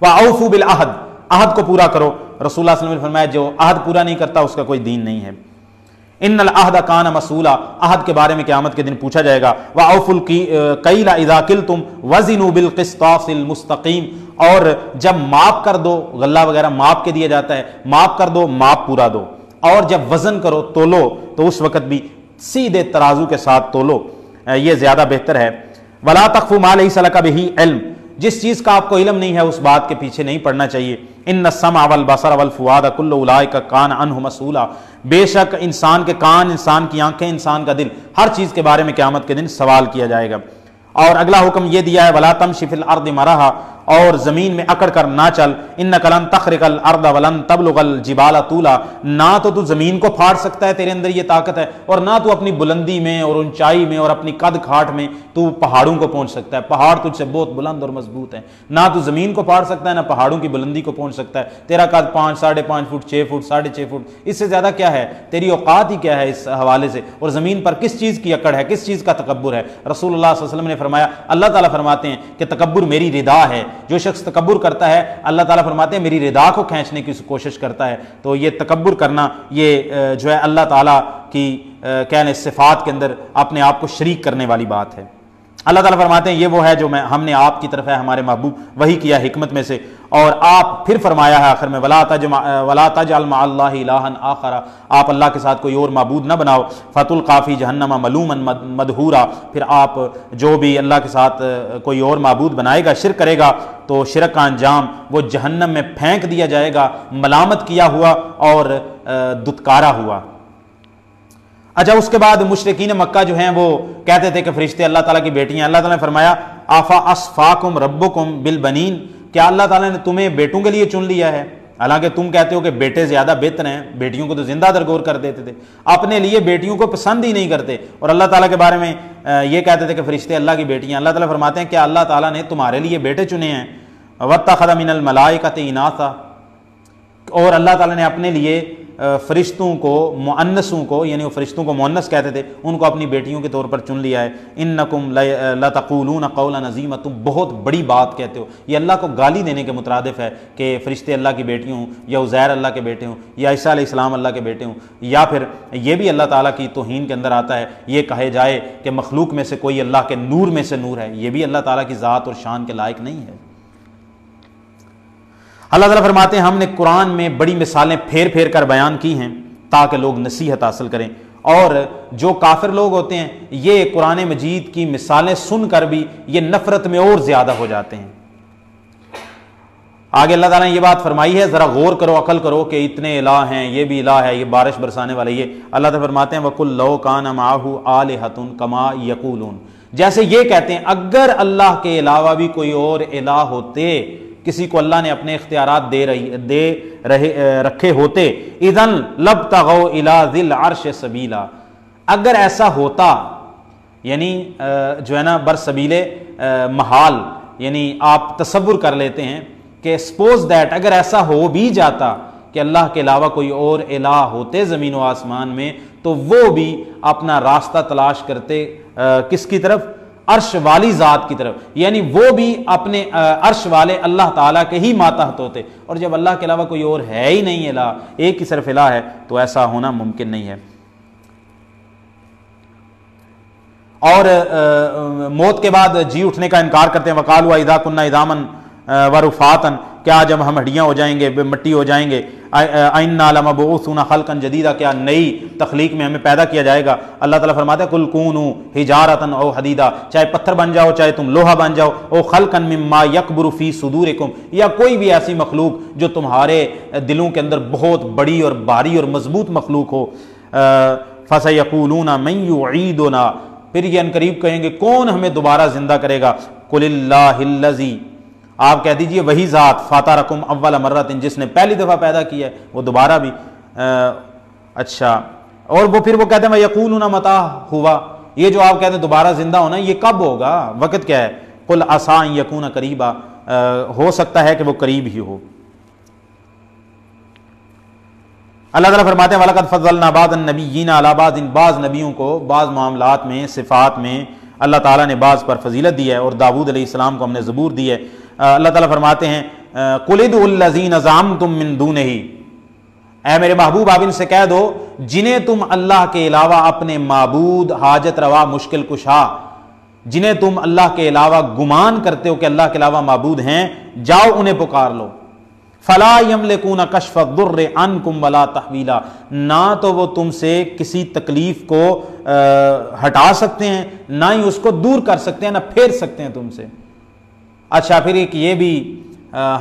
وَأَوْفُوا بِالْعَهْدِ، عہد کو پورا کرو، رسول اللہ صلی اللہ علیہ وسلم نے فرمایا جو عہد پورا نہیں کرتا اس کا کوئی دین نہیں ہے۔ ان العہد کان مسئولا، عہد کے بارے میں قیامت کے دن پوچھا جائے گا۔ وَأَوْفُوا الْكَيْلَ إِذَا كِلْتُمْ وَزِنُوا بِالْقِسْطَاسِ الْمُسْتَقِيمِ، اور جب ماپ کر دو، غلہ وغیرہ ماپ کے دیا جاتا ہے، ماپ کر دو، ماپ پورا دو، اور جب وزن کرو تولو تو اس وقت بھی سیدھے ترازو کے ساتھ تولو، یہ زیادہ بہتر ہے۔ وَلَا تَقْفُ مَا لَيْسَ لَكَ بِهِ علم، جس چیز کا آپ کو علم نہیں ہے اس بات کے پیچھے نہیں پڑنا چاہیے۔ ان السمع والبصر والفؤاد كل اولئک کان عنہ مسئولا، بے شک انسان کے کان، انسان کی آنکھیں، انسان کا دل، ہر چیز کے بارے میں قیامت کے دن سوال کیا جائے گا۔ اور اگلا حکم یہ دیا ہے ولا تمشی فی الارض مرحا، اور زمین میں اکڑ کر نہ چل، انک لن تخرق الارض ولن تبلغ الجبال طولا، نہ تو زمین کو پھاڑ سکتا ہے، تیرے اندر یہ طاقت ہے، اور نہ تو اپنی بلندی میں اور اونچائی میں اور اپنی قد کھاٹ میں تو پہاڑوں کو پہنچ سکتا ہے، پہاڑ تجھ سے بہت بلند اور مضبوط ہیں، نہ تو زمین کو پھاڑ سکتا ہے نہ پہاڑوں کی بلندی کو پہنچ سکتا ہے، تیرا قد 5 ساڑھے 5 فٹ 6 فٹ 6.5 فٹ، اس سے زیادہ کیا ہے، تیری اوقات ہی کیا ہے اس حوالے سے، اور زمین پر کس چیز کی اکڑ ہے، کس چیز کا تکبر ہے۔ رسول اللہ صلی اللہ علیہ وسلم نے فرمایا، اللہ تعالیٰ فرماتے ہیں کہ تکبر میری رضا ہے، جو شخص تکبر کرتا ہے اللہ تعالیٰ فرماتے ہیں میری رضا کو کھینچنے کی کوشش کرتا ہے، تو یہ تکبر کرنا یہ جو ہے اللہ تعالیٰ کی کہنے صفات کے اندر اپنے آپ کو شریک کرنے والی بات ہے۔ اللہ تعالیٰ فرماتے ہیں یہ وہ ہے جو ہم نے آپ کی طرف ہے ہمارے محبوب وہی کیا حکمت میں سے، اور آپ پھر فرمایا ہے آخر میں ولا تجعل مع اللہ الہا آخر، آپ اللہ کے ساتھ کوئی اور معبود نہ بناؤ، فتلقی فی جہنم ملوما مدحورا، پھر آپ جو بھی اللہ کے ساتھ کوئی اور معبود بنائے گا، شرک کرے گا، تو شرک کا انجام وہ جہنم میں پھینک دیا جائے گا، ملامت کیا ہوا اور دتکارا ہوا۔ اچھا، اس کے بعد مشرکین مکہ جو ہیں وہ کہتے تھے کہ فرشتے اللہ تعالیٰ کی بیٹیاں، اللہ تعالیٰ نے فرمایا آفا اصفاکم ربکم بالبنین، کیا اللہ تعالیٰ نے تمہیں بیٹوں کے لیے چن لیا ہے؟ حالانکہ تم کہتے ہو کہ بیٹے زیادہ بہتر ہیں، بیٹیوں کو تو زندہ درگور کر دیتے تھے، اپنے لیے بیٹیوں کو پسند ہی نہیں کرتے، اور اللہ تعالیٰ کے بارے میں یہ کہتے تھے کہ فرشتے اللہ کی بیٹیاں۔ اللہ تعالیٰ فرماتے ہیں کیا اللہ تعالیٰ نے تمہارے لیے بیٹے چنے ہیں؟ واتخذ من الملائکۃ اناثا، اور اللہ تعالیٰ نے اپنے لیے فرشتوں کو، مؤنثوں کو، یعنی وہ فرشتوں کو مؤنث کہتے تھے، ان کو اپنی بیٹیوں کے طور پر چن لیا ہے۔ انکم لتقولون قولا عظیما، تم بہت بڑی بات کہتے ہو، یہ اللہ کو گالی دینے کے مترادف ہے کہ فرشتے اللہ کی بیٹی ہوں، یا عزیر اللہ کے بیٹے ہوں، یا عیسیٰ علیہ السلام اللہ کے بیٹے ہوں، یا پھر یہ بھی اللہ تعالیٰ کی توہین کے اندر آتا ہے یہ کہے جائے کہ مخلوق میں سے کوئی اللہ کے نور میں سے نور ہے، یہ بھی اللہ تعالیٰ کی ذات اور شان کے لائق نہیں ہے۔ اللہ تعالیٰ فرماتے ہیں ہم نے قرآن میں بڑی مثالیں پھیر پھیر کر بیان کی ہیں تاکہ لوگ نصیحت حاصل کریں، اور جو کافر لوگ ہوتے ہیں یہ قرآن مجید کی مثالیں سن کر بھی یہ نفرت میں اور زیادہ ہو جاتے ہیں۔ آگے اللہ تعالیٰ نے یہ بات فرمائی ہے، ذرا غور کرو، عقل کرو کہ اتنے الہ ہیں، یہ بھی الہ ہے، یہ بارش برسانے والے، یہ اللہ تعالیٰ فرماتے ہیں وَقُلْ لَوْ كَانَ مَعَهُ آلِهَةٌ كَمَا يَقُولُونَ، جیسے یہ کہتے ہیں اگر اللہ کے علاوہ بھی کوئی اور الہ ہوتے، کسی کو اللہ نے اپنے اختیارات دے رکھے ہوتے، اذن لبتغوا الی ذی العرش سبیلا، اگر ایسا ہوتا، یعنی جو ہے نا برسبیل محال، یعنی آپ تصور کر لیتے ہیں کہ سپوز دیٹ اگر ایسا ہو بھی جاتا کہ اللہ کے علاوہ کوئی اور الہ ہوتے زمین و آسمان میں، تو وہ بھی اپنا راستہ تلاش کرتے کس کی طرف؟ عرش والی ذات کی طرف، یعنی وہ بھی اپنے عرش والے اللہ تعالیٰ کے ہی ماتحت ہوتے، اور جب اللہ کے علاوہ کوئی اور ہے ہی نہیں الہ، ایک ہی صرف الہ ہے، تو ایسا ہونا ممکن نہیں ہے۔ اور موت کے بعد جی اٹھنے کا انکار کرتے ہیں، وقالوا اذا كنا عظاما ورفاتا، کیا جب ہم ہڈیاں ہو جائیں گے، مٹی ہو جائیں گے، انا لمبعوثون خلقا جدیدا، کیا نئی تخلیق میں ہمیں پیدا کیا جائے گا؟ اللہ تعالیٰ فرماتا ہے قل کونوا حجارۃ او حدیدا، چاہے پتھر بن جاؤ، چاہے تم لوہا بن جاؤ، او خلقا مما یکبر فی صدورکم، یا کوئی بھی ایسی مخلوق جو تمہارے دلوں کے اندر بہت بڑی اور بھاری اور مضبوط مخلوق ہو۔ فسیقولون من یعیدنا، پھر یہ انقریب کہیں گے کون ہمیں دوبارہ زندہ کرے گا؟ قل اللہ الذی، آپ کہہ دیجئے وہی ذات، فاطرکم اول مرۃ، جس نے پہلی دفعہ پیدا کیا ہے وہ دوبارہ بھی اچھا، اور وہ پھر وہ کہتے ہیں یقولون متى ہوا، یہ جو آپ کہتے ہیں دوبارہ زندہ ہونا یہ کب ہوگا، وقت کیا ہے؟ قل عسى ان یکون قریبا، ہو سکتا ہے کہ وہ قریب ہی ہو۔ اللہ تعالیٰ فرماتے ہیں وَلَقَدْ فَضَّلْنَا بَعْضَ النَّبِيِّينَ عَلَىٰ بَعْضٍ، بعض نبیوں کو بعض معاملات میں، صفات میں اللہ تعالیٰ نے بعض پر فضیلت دی ہے، اور داؤد علیہ السلام کو ہم نے زبور دی ہے۔ اللہ تعالیٰ فرماتے ہیں قُلِ ادْعُوا الَّذِينَ زَعَمْتُم مِّن دُونِهِ، اے میرے محبوب آپ ان سے کہہ دو جنہیں تم اللہ کے علاوہ اپنے معبود، حاجت روا، مشکل کشا، جنہیں تم اللہ کے علاوہ گمان کرتے ہو کہ اللہ کے علاوہ معبود ہیں، جاؤ انہیں پکار لو۔ فلا یملکون کشف الضر عنکم ولا تحویلا، نہ تو وہ تم سے کسی تکلیف کو ہٹا سکتے ہیں، نہ ہی اس کو دور کر سکتے ہیں، نہ پھیر سکتے ہیں تم سے۔ اچھا پھر ایک یہ بھی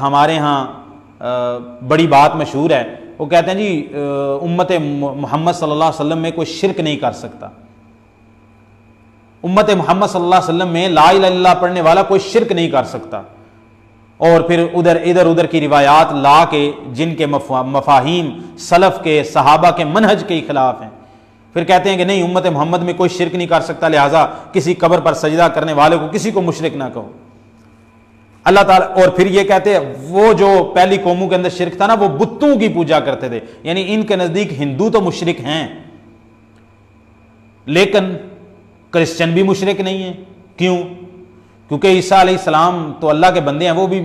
ہمارے ہاں بڑی بات مشہور ہے، وہ کہتے ہیں جی امت محمد صلی اللہ علیہ وسلم میں کوئی شرک نہیں کر سکتا، امت محمد صلی اللہ علیہ وسلم میں لا الہ الا اللہ پڑھنے والا کوئی شرک نہیں کر سکتا، اور پھر ادھر کی روایات لا کے جن کے مفاہیم سلف کے، صحابہ کے منہج کے خلاف ہیں، پھر کہتے ہیں کہ نہیں امت محمد میں کوئی شرک نہیں کر سکتا، لہٰذا کسی قبر پر سجدہ کرنے والے کو کسی کو مشرک نہ کہو اللہ تعالیٰ۔ اور پھر یہ کہتے ہیں وہ جو پہلی قوموں کے اندر شرک تھا نا، وہ بتوں کی پوجا کرتے تھے، یعنی ان کے نزدیک ہندو تو مشرک ہیں لیکن کرسچن بھی مشرک نہیں ہیں۔ کیوں؟ کیونکہ عیسیٰ علیہ السلام تو اللہ کے بندے ہیں، وہ بھی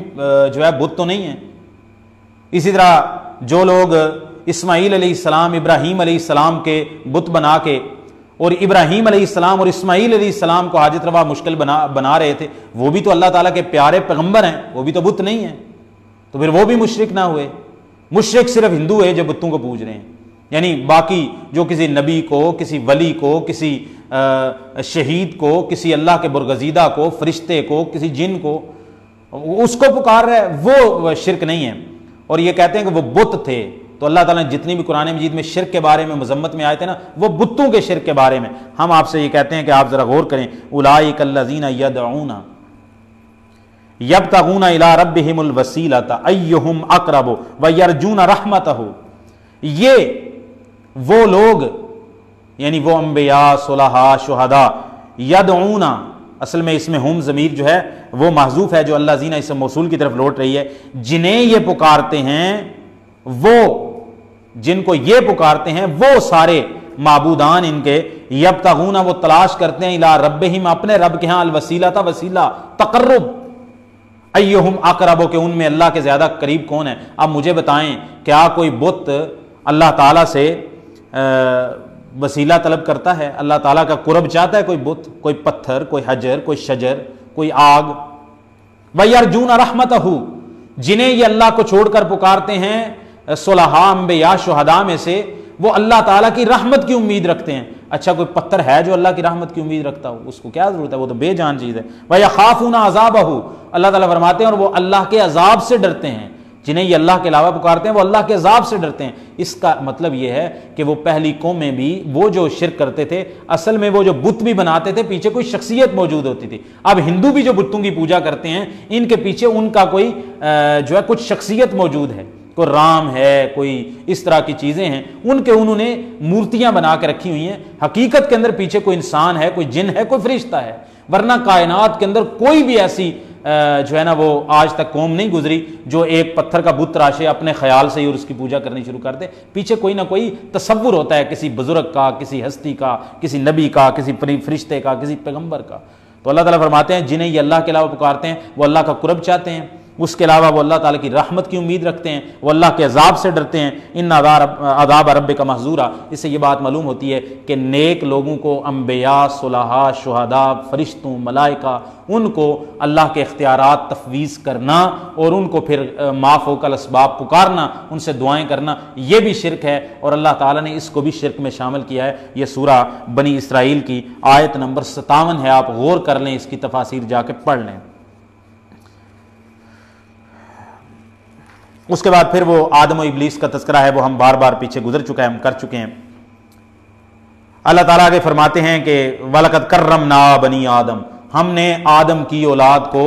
جو ہے بت تو نہیں ہیں۔ اسی طرح جو لوگ اسماعیل علیہ السلام، ابراہیم علیہ السلام کے بت بنا کے، اور ابراہیم علیہ السلام اور اسماعیل علیہ السلام کو حاجت روا مشکل بنا رہے تھے، وہ بھی تو اللہ تعالیٰ کے پیارے پیغمبر ہیں، وہ بھی تو بت نہیں ہیں، تو پھر وہ بھی مشرک نہ ہوئے۔ مشرک صرف ہندو ہے جو بتوں کو پوج رہے ہیں، یعنی باقی جو کسی نبی کو، کسی ولی کو، کسی شہید کو، کسی اللہ کے برگزیدہ کو، فرشتے کو، کسی جن کو، اس کو پکار رہا ہے، وہ شرک نہیں ہے۔ اور یہ کہتے ہیں کہ وہ بت تھے، تو اللہ تعالیٰ نے جتنی بھی قرآن مجید میں شرک کے بارے میں مذمت میں آئے تھے نا، وہ بتوں کے شرک کے بارے میں۔ ہم آپ سے یہ کہتے ہیں کہ آپ ذرا غور کریں، اولئک الذین یدعون یبتغون الی ربہم الوسیلۃ ایہم اقرب ویرجون رحمتہ، یہ وہ لوگ، یعنی وہ انبیاء، صلحاء، شہداء، یدعون، اصل میں اس میں ہم ضمیر جو ہے وہ محذوف ہے، جو اللہ زینہ اس موصول کی طرف لوٹ رہی ہے، جنہیں یہ پکارتے ہیں، وہ جن کو یہ پکارتے ہیں وہ سارے معبودان ان کے، یبتغون وہ تلاش کرتے ہیں، الی ربہم اپنے رب کے ہاں، الوسیلۃ وسیلہ، تقرب، ایہم اقرب کہ ان میں اللہ کے زیادہ قریب کون ہے۔ اب مجھے بتائیں کیا کوئی بت اللہ تعالیٰ سے وسیلہ طلب کرتا ہے؟ اللہ تعالیٰ کا قرب چاہتا ہے کوئی بت، کوئی پتھر، کوئی حجر، کوئی شجر، کوئی آگ؟ وَيَرْجُونَ رَحْمَتَهُ، جنہیں یہ اللہ کو چھوڑ کر پکارتے ہیں، صلحاء، انبیاء، شہداء میں سے، وہ اللہ تعالیٰ کی رحمت کی امید رکھتے ہیں۔ اچھا کوئی پتھر ہے جو اللہ کی رحمت کی امید رکھتا ہو؟ اس کو کیا ضرورت ہے، وہ تو بے جان چیز ہے۔ وَيَخَافُونَ عَذَابَهُ، اللہ تعالیٰ فرماتے ہیں اور وہ اللہ کے عذاب سے ڈرتے ہیں، جنہیں یہ اللہ کے علاوہ پکارتے ہیں وہ اللہ کے عذاب سے ڈرتے ہیں۔ اس کا مطلب یہ ہے کہ وہ پہلی قومیں بھی، وہ جو شرک کرتے تھے، اصل میں وہ جو بت بھی بناتے تھے پیچھے کوئی شخصیت موجود ہوتی تھی۔ اب ہندو بھی جو بتوں کی پوجا کرتے ہیں، ان کے پیچھے ان کا کوئی جو ہے کچھ شخصیت موجود ہے، کوئی رام ہے، کوئی اس طرح کی چیزیں ہیں، انہوں نے مورتیاں بنا کے رکھی ہوئی ہیں، حقیقت کے اندر پیچھے کوئی انسان ہے، کوئی جن ہے، کوئی فرشتہ ہے، ورنہ کائنات کے اندر کوئی بھی ایسی جو ہے نا وہ آج تک قوم نہیں گزری جو ایک پتھر کا بت تراشے اپنے خیال سے ہی اور اس کی پوجا کرنی شروع کر دے۔ پیچھے کوئی نہ کوئی تصور ہوتا ہے کسی بزرگ کا، کسی ہستی کا، کسی نبی کا، کسی فرشتے کا، کسی پیغمبر کا۔ تو اللہ تعالیٰ فرماتے ہیں جنہیں یہ اللہ کے علاوہ پکارتے ہیں وہ اللہ کا قرب چاہتے ہیں، اس کے علاوہ وہ اللہ تعالیٰ کی رحمت کی امید رکھتے ہیں، وہ اللہ کے عذاب سے ڈرتے ہیں۔ ان عذاب ربک محذورا، اس سے یہ بات معلوم ہوتی ہے کہ نیک لوگوں کو، انبیاء، صلحاء، شہداء، فرشتوں، ملائکہ، ان کو اللہ کے اختیارات تفویض کرنا اور ان کو پھر ما فوق الاسباب پکارنا، ان سے دعائیں کرنا، یہ بھی شرک ہے، اور اللہ تعالیٰ نے اس کو بھی شرک میں شامل کیا ہے۔ یہ سورہ بنی اسرائیل کی آیت نمبر 57 ہے، آپ غور کر لیں، اس کی تفاسیر جا کے پڑھ لیں۔ اس کے بعد پھر وہ آدم و ابلیس کا تذکرہ ہے، وہ ہم بار بار پیچھے گزر چکا ہے، ہم کر چکے ہیں۔ اللہ تعالیٰ آگے فرماتے ہیں کہ وَلَقَدْ كَرَّمْنَا بَنِي آدم، ہم نے آدم کی اولاد کو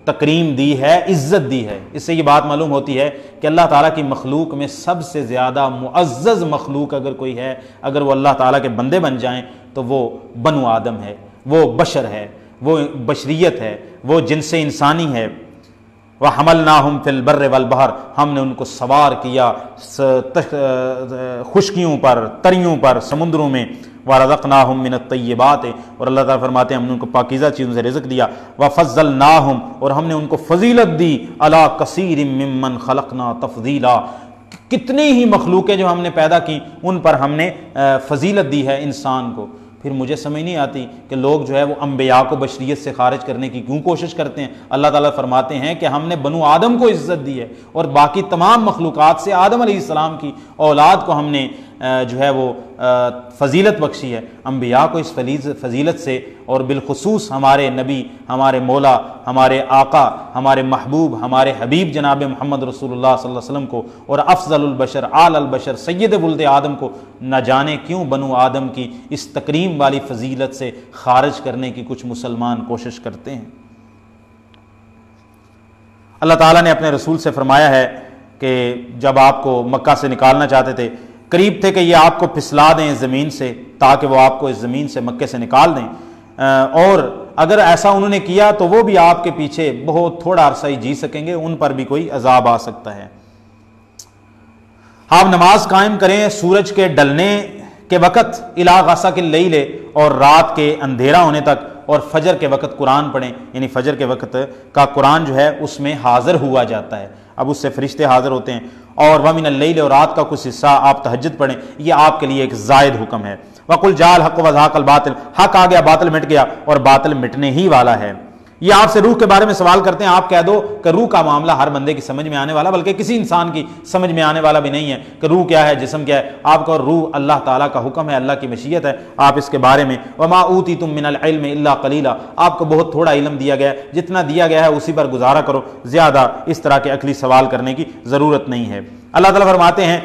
تکریم دی ہے، عزت دی ہے۔ اس سے یہ بات معلوم ہوتی ہے کہ اللہ تعالیٰ کی مخلوق میں سب سے زیادہ معزز مخلوق اگر کوئی ہے، اگر وہ اللہ تعالیٰ کے بندے بن جائیں تو وہ بنو آدم ہے، وہ بشر ہے، وہ بشریت ہے، وہ جنس انسانی ہے۔ وَحَمَلْنَاهُمْ فِي الْبَرِّ وَالْبَحْرِ، ہم نے ان کو سوار کیا خشکیوں پر، تریوں پر، سمندروں میں۔ وَرَزَقْنَاهُمْ مِنَ الطَّيِّبَاتِ، اور اللہ تعالیٰ فرماتے ہیں ہم نے ان کو پاکیزہ چیزوں سے رزق دیا۔ وَفَضَّلْنَاهُمْ، اور ہم نے ان کو فضیلت دی، عَلَىٰ كَثِيرٍ مِّمَّنْ خَلَقْنَا تَفْضِيلًا، کتنی ہی مخلوقیں جو ہم نے پیدا کی ان پر ہم نے فضیلت دی ہے انسان کو۔ پھر مجھے سمجھ نہیں آتی کہ لوگ جو ہے وہ انبیاء کو بشریت سے خارج کرنے کی کیوں کوشش کرتے ہیں۔ اللہ تعالیٰ فرماتے ہیں کہ ہم نے بنو آدم کو عزت دی ہے، اور باقی تمام مخلوقات سے آدم علیہ السلام کی اولاد کو ہم نے جو ہے وہ فضیلت بخشی ہے۔ انبیاء کو اس فضیلت سے، اور بالخصوص ہمارے نبی، ہمارے مولا، ہمارے آقا، ہمارے محبوب، ہمارے حبیب جناب محمد رسول اللہ صلی اللہ علیہ وسلم کو، اور افضل البشر، اعلی البشر، سید ولد آدم کو نہ جانے کیوں بنو آدم کی اس تکریم والی فضیلت سے خارج کرنے کی کچھ مسلمان کوشش کرتے ہیں۔ اللہ تعالیٰ نے اپنے رسول سے فرمایا ہے کہ جب آپ کو مکہ سے نکالنا چاہتے تھے، قریب تھے کہ یہ آپ کو پھسلا دیں زمین سے، تاکہ وہ آپ کو اس زمین سے، مکے سے نکال دیں، اور اگر ایسا انہوں نے کیا تو وہ بھی آپ کے پیچھے بہت تھوڑا عرصہ ہی جی سکیں گے، ان پر بھی کوئی عذاب آ سکتا ہے۔ آپ نماز قائم کریں سورج کے ڈلنے کے وقت الی غسق اللیل، اور رات کے اندھیرا ہونے تک، اور فجر کے وقت قرآن پڑھیں، یعنی فجر کے وقت کا قرآن جو ہے اس میں حاضر ہوا جاتا ہے، اب اس سے فرشتے حاضر ہوتے ہیں۔ اور وَمِنَ اللَّيْلِ، اور رات کا کچھ حصہ آپ تہجد پڑھیں، یہ آپ کے لیے ایک زائد حکم ہے۔ وَقُلْ جَاءَ الْحَقُّ وَزَهَقَ الْبَاطِلُ، حق آ گیا باطل مٹ گیا، اور باطل مٹنے ہی والا ہے۔ یہ آپ سے روح کے بارے میں سوال کرتے ہیں، آپ کہہ دو کہ روح کا معاملہ ہر بندے کی سمجھ میں آنے والا، بلکہ کسی انسان کی سمجھ میں آنے والا بھی نہیں ہے کہ روح کیا ہے، جسم کیا ہے۔ آپ کو روح اللہ تعالیٰ کا حکم ہے، اللہ کی مشیت ہے، آپ اس کے بارے میں وَمَا أُوتِيتُم مِّنَ الْعِلْمِ إِلَّا قَلِيلًا، آپ کو بہت تھوڑا علم دیا گیا ہے، جتنا دیا گیا ہے اسی پر گزارا کرو، زیادہ اس طرح کے عقلی سوال کرنے کی ضرورت نہیں ہے۔ اللہ تعالیٰ فرماتے ہیں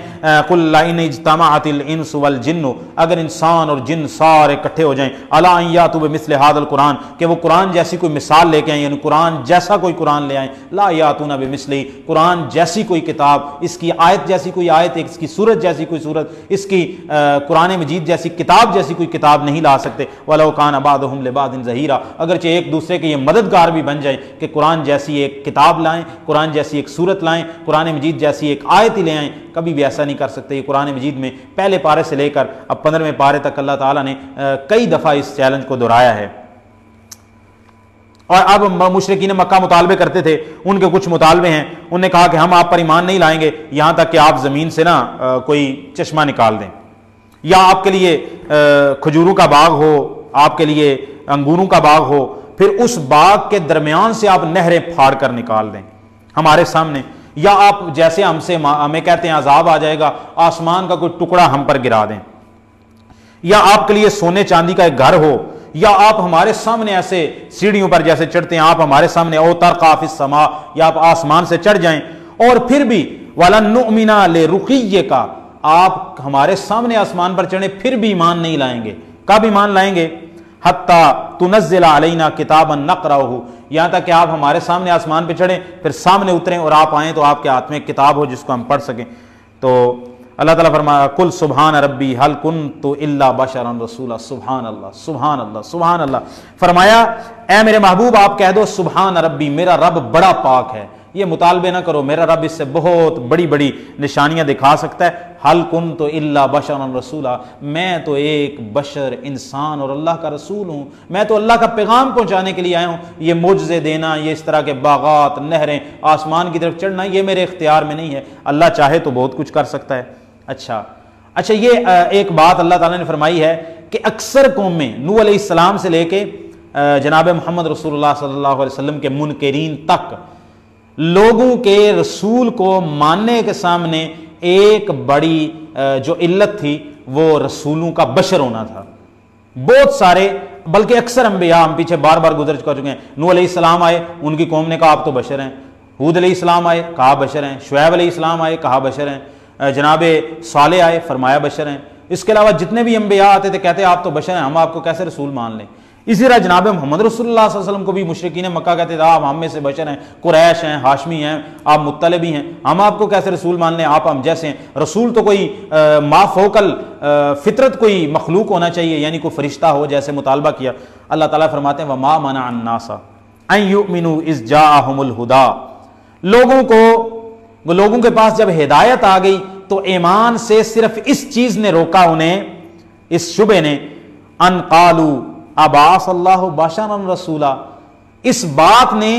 قُلْ لَئِنِ اجْتَمَعَتِ الْإِنسُ وَالْجِنُّ، اگر انسان اور جن سارے اکٹھے ہو جائیں، عَلَىٰ أَن يَأْتُوا بِمِثْلِ هَٰذَا الْقُرْآنِ، کہ وہ قرآن جیسی کوئی مثال لے کے آئیں، یعنی قرآن جیسا کوئی قرآن لے آئیں، لَا يَأْتُونَ بِمِثْلِهِ، قرآن جیسی کوئی کتاب، اس کی آیت جیسی کوئی آیت، اس کی سورت جیسی کوئی سورت، اس کی قرآن مجید جیسی کتاب جیسی کوئی کتاب نہیں لا سکتے۔ وَلَوْ كَانَ بَعْضُهُمْ لِبَعْضٍ ظَهِيرًا، اگرچہ ایک دوسرے کے یہ مددگار بھی بن جائیں کہ قرآن جیسی ایک کتاب لائیں، قرآن جیسی ایک سورت لائیں، قرآن مجید جیسی ایک آیت لے آئیں، کبھی بھی ایسا نہیں کر سکتے۔ یہ قرآن مجید میں پہلے پارے سے لے کر اب 15ویں پارے تک اللہ تعالیٰ نے کئی دفعہ اس چیلنج کو دہرایا ہے۔ اور اب مشرکین مکہ مطالبے کرتے تھے، ان کے کچھ مطالبے ہیں، انہوں نے کہا کہ ہم آپ پر ایمان نہیں لائیں گے یہاں تک کہ آپ زمین سے نا کوئی چشمہ نکال دیں، یا آپ کے لیے کھجوروں کا باغ ہو، آپ کے لیے انگوروں کا باغ ہو، پھر اس باغ کے درمیان سے آپ نہریں پھاڑ کر نکال دیں ہمارے سامنے، یا آپ جیسے ہمیں کہتے ہیں عذاب آ جائے گا، آسمان کا کوئی ٹکڑا ہم پر گرا دیں، یا آپ کے لیے سونے چاندی کا ایک گھر ہو، یا آپ ہمارے سامنے ایسے سیڑھیوں پر جیسے چڑھتے ہیں آپ ہمارے سامنے، او ترقا فی السماء، یا آپ آسمان سے چڑھ جائیں، اور پھر بھی وَلَن نُؤْمِنَ لِرُقِيِّكَ، آپ ہمارے سامنے آسمان پر چڑھیں پھر بھی ایمان نہیں لائیں گے۔ کب ایمان لائیں گے؟ حتی تنزل علینا کتابا نقرأہ، یہاں تک کہ آپ ہمارے سامنے آسمان پہ چڑھیں، پھر سامنے اتریں اور آپ آئیں تو آپ کے ہاتھ میں ایک کتاب ہو جس کو ہم پڑھ سکیں۔ تو اللہ تعالیٰ فرمایا قل سبحان ربی حل کنت الا بشرا رسولا، سبحان اللہ سبحان اللہ سبحان اللہ، فرمایا اے میرے محبوب آپ کہہ دو سبحان ربی، میرا رب بڑا پاک ہے، یہ مطالبے نہ کرو، میرا رب اس سے بہت بڑی بڑی نشانیاں دکھا سکتا ہے۔ حل کنت الا بشرا رسولا، میں تو ایک بشر انسان اور اللہ کا رسول ہوں، میں تو اللہ کا پیغام پہنچانے کے لیے آیا ہوں۔ یہ معجزے دینا، یہ اس طرح کے باغات، نہریں، آسمان کی طرف چڑھنا، یہ میرے اختیار میں نہیں ہے، اللہ چاہے تو بہت کچھ کر سکتا ہے۔ اچھا یہ ایک بات اللہ تعالیٰ نے فرمائی ہے کہ اکثر قومیں نوح علیہ السلام سے لے کے جناب محمد رسول اللہ صلی اللہ علیہ وسلم کے منکرین تک لوگوں کے رسول کو ماننے کے سامنے ایک بڑی جو علت تھی وہ رسولوں کا بشر ہونا تھا۔ بہت سارے بلکہ اکثر انبیاء ہم پیچھے بار بار گزر چکے ہیں۔ نوح علیہ السلام آئے، ان کی قوم نے کہا آپ تو بشر ہیں۔ ہود علیہ السلام آئے، کہا بشر ہیں۔ شعیب علیہ السلام آئے، کہا بشر ہیں۔ جناب صالح آئے، فرمایا بشر ہیں۔ اس کے علاوہ جتنے بھی انبیاء آتے تھے کہتے آپ تو بشر ہیں، ہم آپ کو کیسے رسول مان لیں۔ اسی طرح جناب محمد رسول اللہ صلی اللہ علیہ وسلم کو بھی مشرکین مکہ کہتے تھے آپ ہم میں سے بشر ہیں، قریش ہیں، ہاشمی ہیں، آپ مطلبی ہیں، ہم آپ کو کیسے رسول مان لیں، آپ ہم جیسے ہیں۔ رسول تو کوئی ما فوق الفطرت کوئی مخلوق ہونا چاہیے، یعنی کوئی فرشتہ ہو، جیسے مطالبہ کیا۔ اللہ تعالیٰ فرماتے ہیں وما منع الناس ان یؤمنوا اذ جاءہم الہدی، لوگوں کے پاس جب ہدایت آ گئی تو ایمان سے صرف اس چیز نے روکا انہیں، اس شبہ نے، ان قالوا ابعث اللہ بشرا رسولا، اس بات نے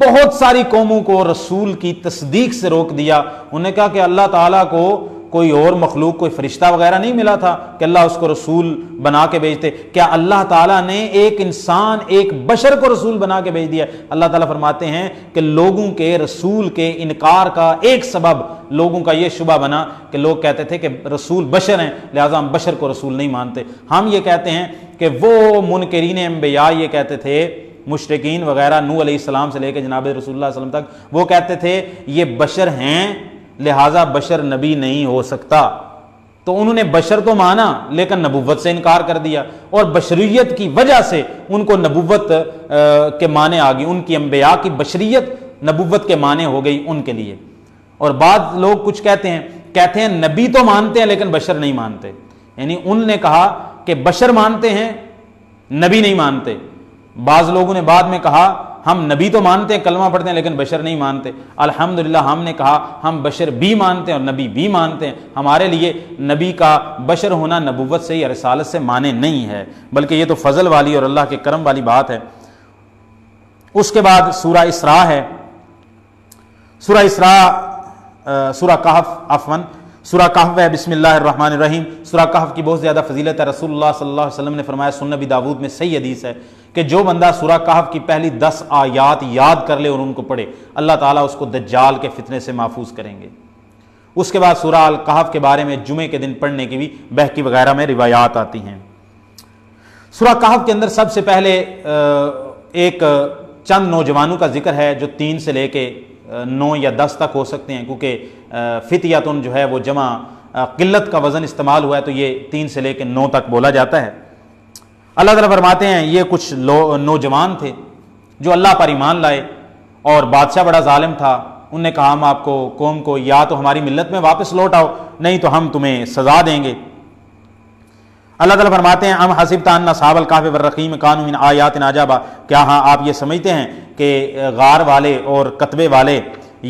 بہت ساری قوموں کو رسول کی تصدیق سے روک دیا۔ انہوں نے کہا کہ اللہ تعالیٰ کو کوئی اور مخلوق، کوئی فرشتہ وغیرہ نہیں ملا تھا کہ اللہ اس کو رسول بنا کے بھیجتے، کیا اللہ تعالیٰ نے ایک انسان، ایک بشر کو رسول بنا کے بھیج دیا؟ اللہ تعالیٰ فرماتے ہیں کہ لوگوں کے رسول کے انکار کا ایک سبب لوگوں کا یہ شبہ بنا کہ لوگ کہتے تھے کہ رسول بشر ہیں، لہٰذا ہم بشر کو رسول نہیں مانتے۔ ہم یہ کہتے ہیں کہ وہ منکرین انبیاء یہ کہتے تھے، مشرکین وغیرہ نوح علیہ السلام سے لے کے جناب رسول اللہ صلی اللہ علیہ وسلم تک، وہ کہتے تھے یہ بشر ہیں لہٰذا بشر نبی نہیں ہو سکتا۔ تو انہوں نے بشر تو مانا لیکن نبوت سے انکار کر دیا، اور بشریت کی وجہ سے ان کو نبوت کے معنی آ گئی، ان کی انبیاء کی بشریت نبوت کے معنی ہو گئی ان کے لیے۔ اور بعض لوگ کچھ کہتے ہیں نبی تو مانتے ہیں لیکن بشر نہیں مانتے، یعنی ان نے کہا کہ بشر مانتے ہیں نبی نہیں مانتے۔ بعض لوگوں نے بعد میں کہا ہم نبی تو مانتے ہیں، کلمہ پڑھتے ہیں لیکن بشر نہیں مانتے۔ الحمدللہ ہم نے کہا ہم بشر بھی مانتے ہیں اور نبی بھی مانتے ہیں۔ ہمارے لیے نبی کا بشر ہونا نبوت سے یا رسالت سے معنی نہیں ہے، بلکہ یہ تو فضل والی اور اللہ کے کرم والی بات ہے۔ اس کے بعد سورہ اسراء ہے، سورہ کہف ہے۔ بسم اللہ الرحمن الرحیم۔ سورہ کہف کی بہت زیادہ فضیلت ہے۔ رسول اللہ صلی اللہ علیہ وسلم نے فرمایا، سنن نبی داود میں صحیح حدیث ہے کہ جو بندہ سورہ کہف کی پہلی 10 آیات یاد کر لے اور ان کو پڑھے، اللہ تعالیٰ اس کو دجال کے فتنے سے محفوظ کریں گے۔ اس کے بعد سورہ الکہف کے بارے میں جمعے کے دن پڑھنے کی بھی بہقی وغیرہ میں روایات آتی ہیں۔ سورہ کہف کے اندر سب سے پہلے ایک چند نوجوانوں کا ذکر ہے جو 3 سے لے کے 9 یا 10 تک ہو سکتے ہیں، کیونکہ فتیاتن جو ہے وہ جمع قلت کا وزن استعمال ہوا ہے تو یہ 3 سے لے کے 9 تک بولا جاتا ہے۔ اللہ تعالیٰ فرماتے ہیں یہ کچھ نوجوان تھے جو اللہ پر ایمان لائے، اور بادشاہ بڑا ظالم تھا، انہوں نے کہا ہم آپ کو قوم کو یا تو ہماری ملت میں واپس لوٹ آؤ، نہیں تو ہم تمہیں سزا دیں گے۔ اللہ تعالیٰ فرماتے ہیں ام حسبت ان اصحاب الکہف والرقیم کانوا من آیاتنا عجبا، کیا ہاں آپ یہ سمجھتے ہیں کہ غار والے اور کتبے والے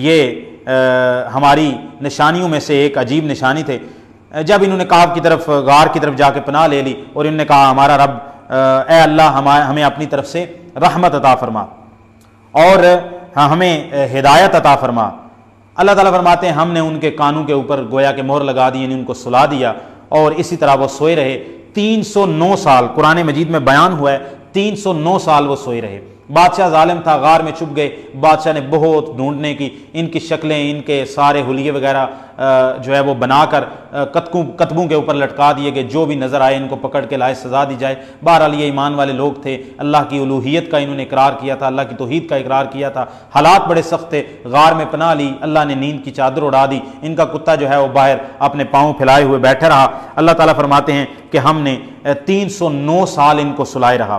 یہ ہماری نشانیوں میں سے ایک عجیب نشانی تھے؟ جب انہوں نے کہف کی طرف، غار کی طرف جا کے پناہ لے لی اور انہوں نے کہا ہمارا رب اے اللہ ہمیں اپنی طرف سے رحمت عطا فرما اور ہمیں ہدایت عطا فرما، اللہ تعالیٰ فرماتے ہیں ہم نے ان کے کانوں کے اوپر گویا کہ مہر لگا دی، یعنی ان کو سلا دیا، اور اسی طرح وہ سوئے رہے 309 سال۔ قرآن مجید میں بیان ہوا ہے 309 سال وہ سوئے رہے۔ بادشاہ ظالم تھا، غار میں چھپ گئے، بادشاہ نے بہت ڈھونڈنے کی، ان کی شکلیں، ان کے سارے حلیے وغیرہ جو ہے وہ بنا کر کتبوں کے اوپر لٹکا دیے گئے، جو بھی نظر آئے ان کو پکڑ کے لائے، سزا دی جائے۔ بہرحال یہ ایمان والے لوگ تھے، اللہ کی الوہیت کا انہوں نے اقرار کیا تھا، اللہ کی توحید کا اقرار کیا تھا، حالات بڑے سخت تھے، غار میں پناہ لی، اللہ نے نیند کی چادر اڑا دی، ان کا کتا جو ہے وہ باہر اپنے پاؤں پھیلائے ہوئے بیٹھے رہا۔ اللہ تعالیٰ فرماتے ہیں کہ ہم نے 309 سال ان کو سلائے رہا۔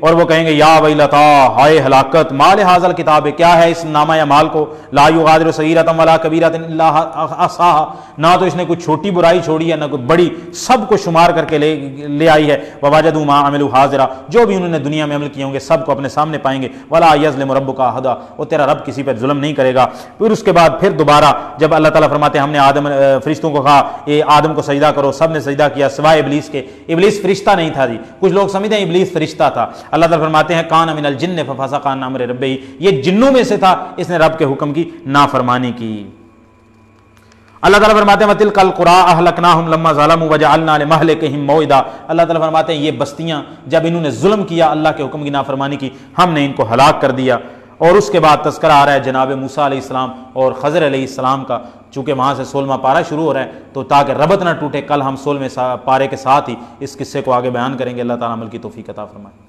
اور وہ کہیں گے یا ویلتا ہائے ہلاکت مال حاضل کتاب ہے، کیا ہے اس نامہ اعمال کو، لا یغادر صغیرۃ ولا کبیرۃ الا احصاها، نہ تو اس نے کوئی چھوٹی برائی چھوڑی ہے نہ کوئی بڑی، سب کو شمار کر کے لے آئی ہے، ووجدوا ما عملوا حاضرا، جو بھی انہوں نے دنیا میں عمل کیے ہوں گے سب کو اپنے سامنے پائیں گے، ولا یظلم ربک احدا، اور تیرا رب کسی پر ظلم نہیں کرے گا۔ پھر اس کے بعد پھر دوبارہ جب اللہ تعالیٰ فرماتے ہیں ہم نے آدم فرشتوں کو کہا یہ آدم کو سجدہ کرو، سب نے سجدہ کیا سوائے ابلیس کے، ابلیس فرشتہ نہیں تھا جی، کچھ لوگ سمجھتے ہیں ابلیس فرشتہ تھا، اللہ تعالیٰ فرماتے ہیں کان من الجن ففسق عن امر ربہ، یہ جنوں میں سے تھا، اس نے رب کے حکم کی نافرمانی کی۔ اللہ تعالیٰ فرماتے ہیں وَتِلْكَ الْقُرَىٰ أَهْلَكْنَاهُمْ لَمَّا ظَلَمُوا وَجَعَلْنَا لِمَهْلِكِهِمْ مَوْعِدًا، اللہ تعالیٰ فرماتے ہیں یہ بستیاں جب انہوں نے ظلم کیا، اللہ کے حکم کی نافرمانی کی، ہم نے ان کو ہلاک کر دیا۔ اور اس کے بعد تذکرہ آ رہا ہے جناب موسیٰ علیہ السلام اور خضر علیہ السلام کا، چونکہ وہاں سے 16واں پارہ شروع ہو رہا ہے تو تاکہ ربط نہ ٹوٹے، کل ہم 16ویں پارے کے ساتھ ہی اس قصے کو آگے بیان کریں گے۔ اللہ تعالیٰ عمل کی توفیق عطا فرمائے۔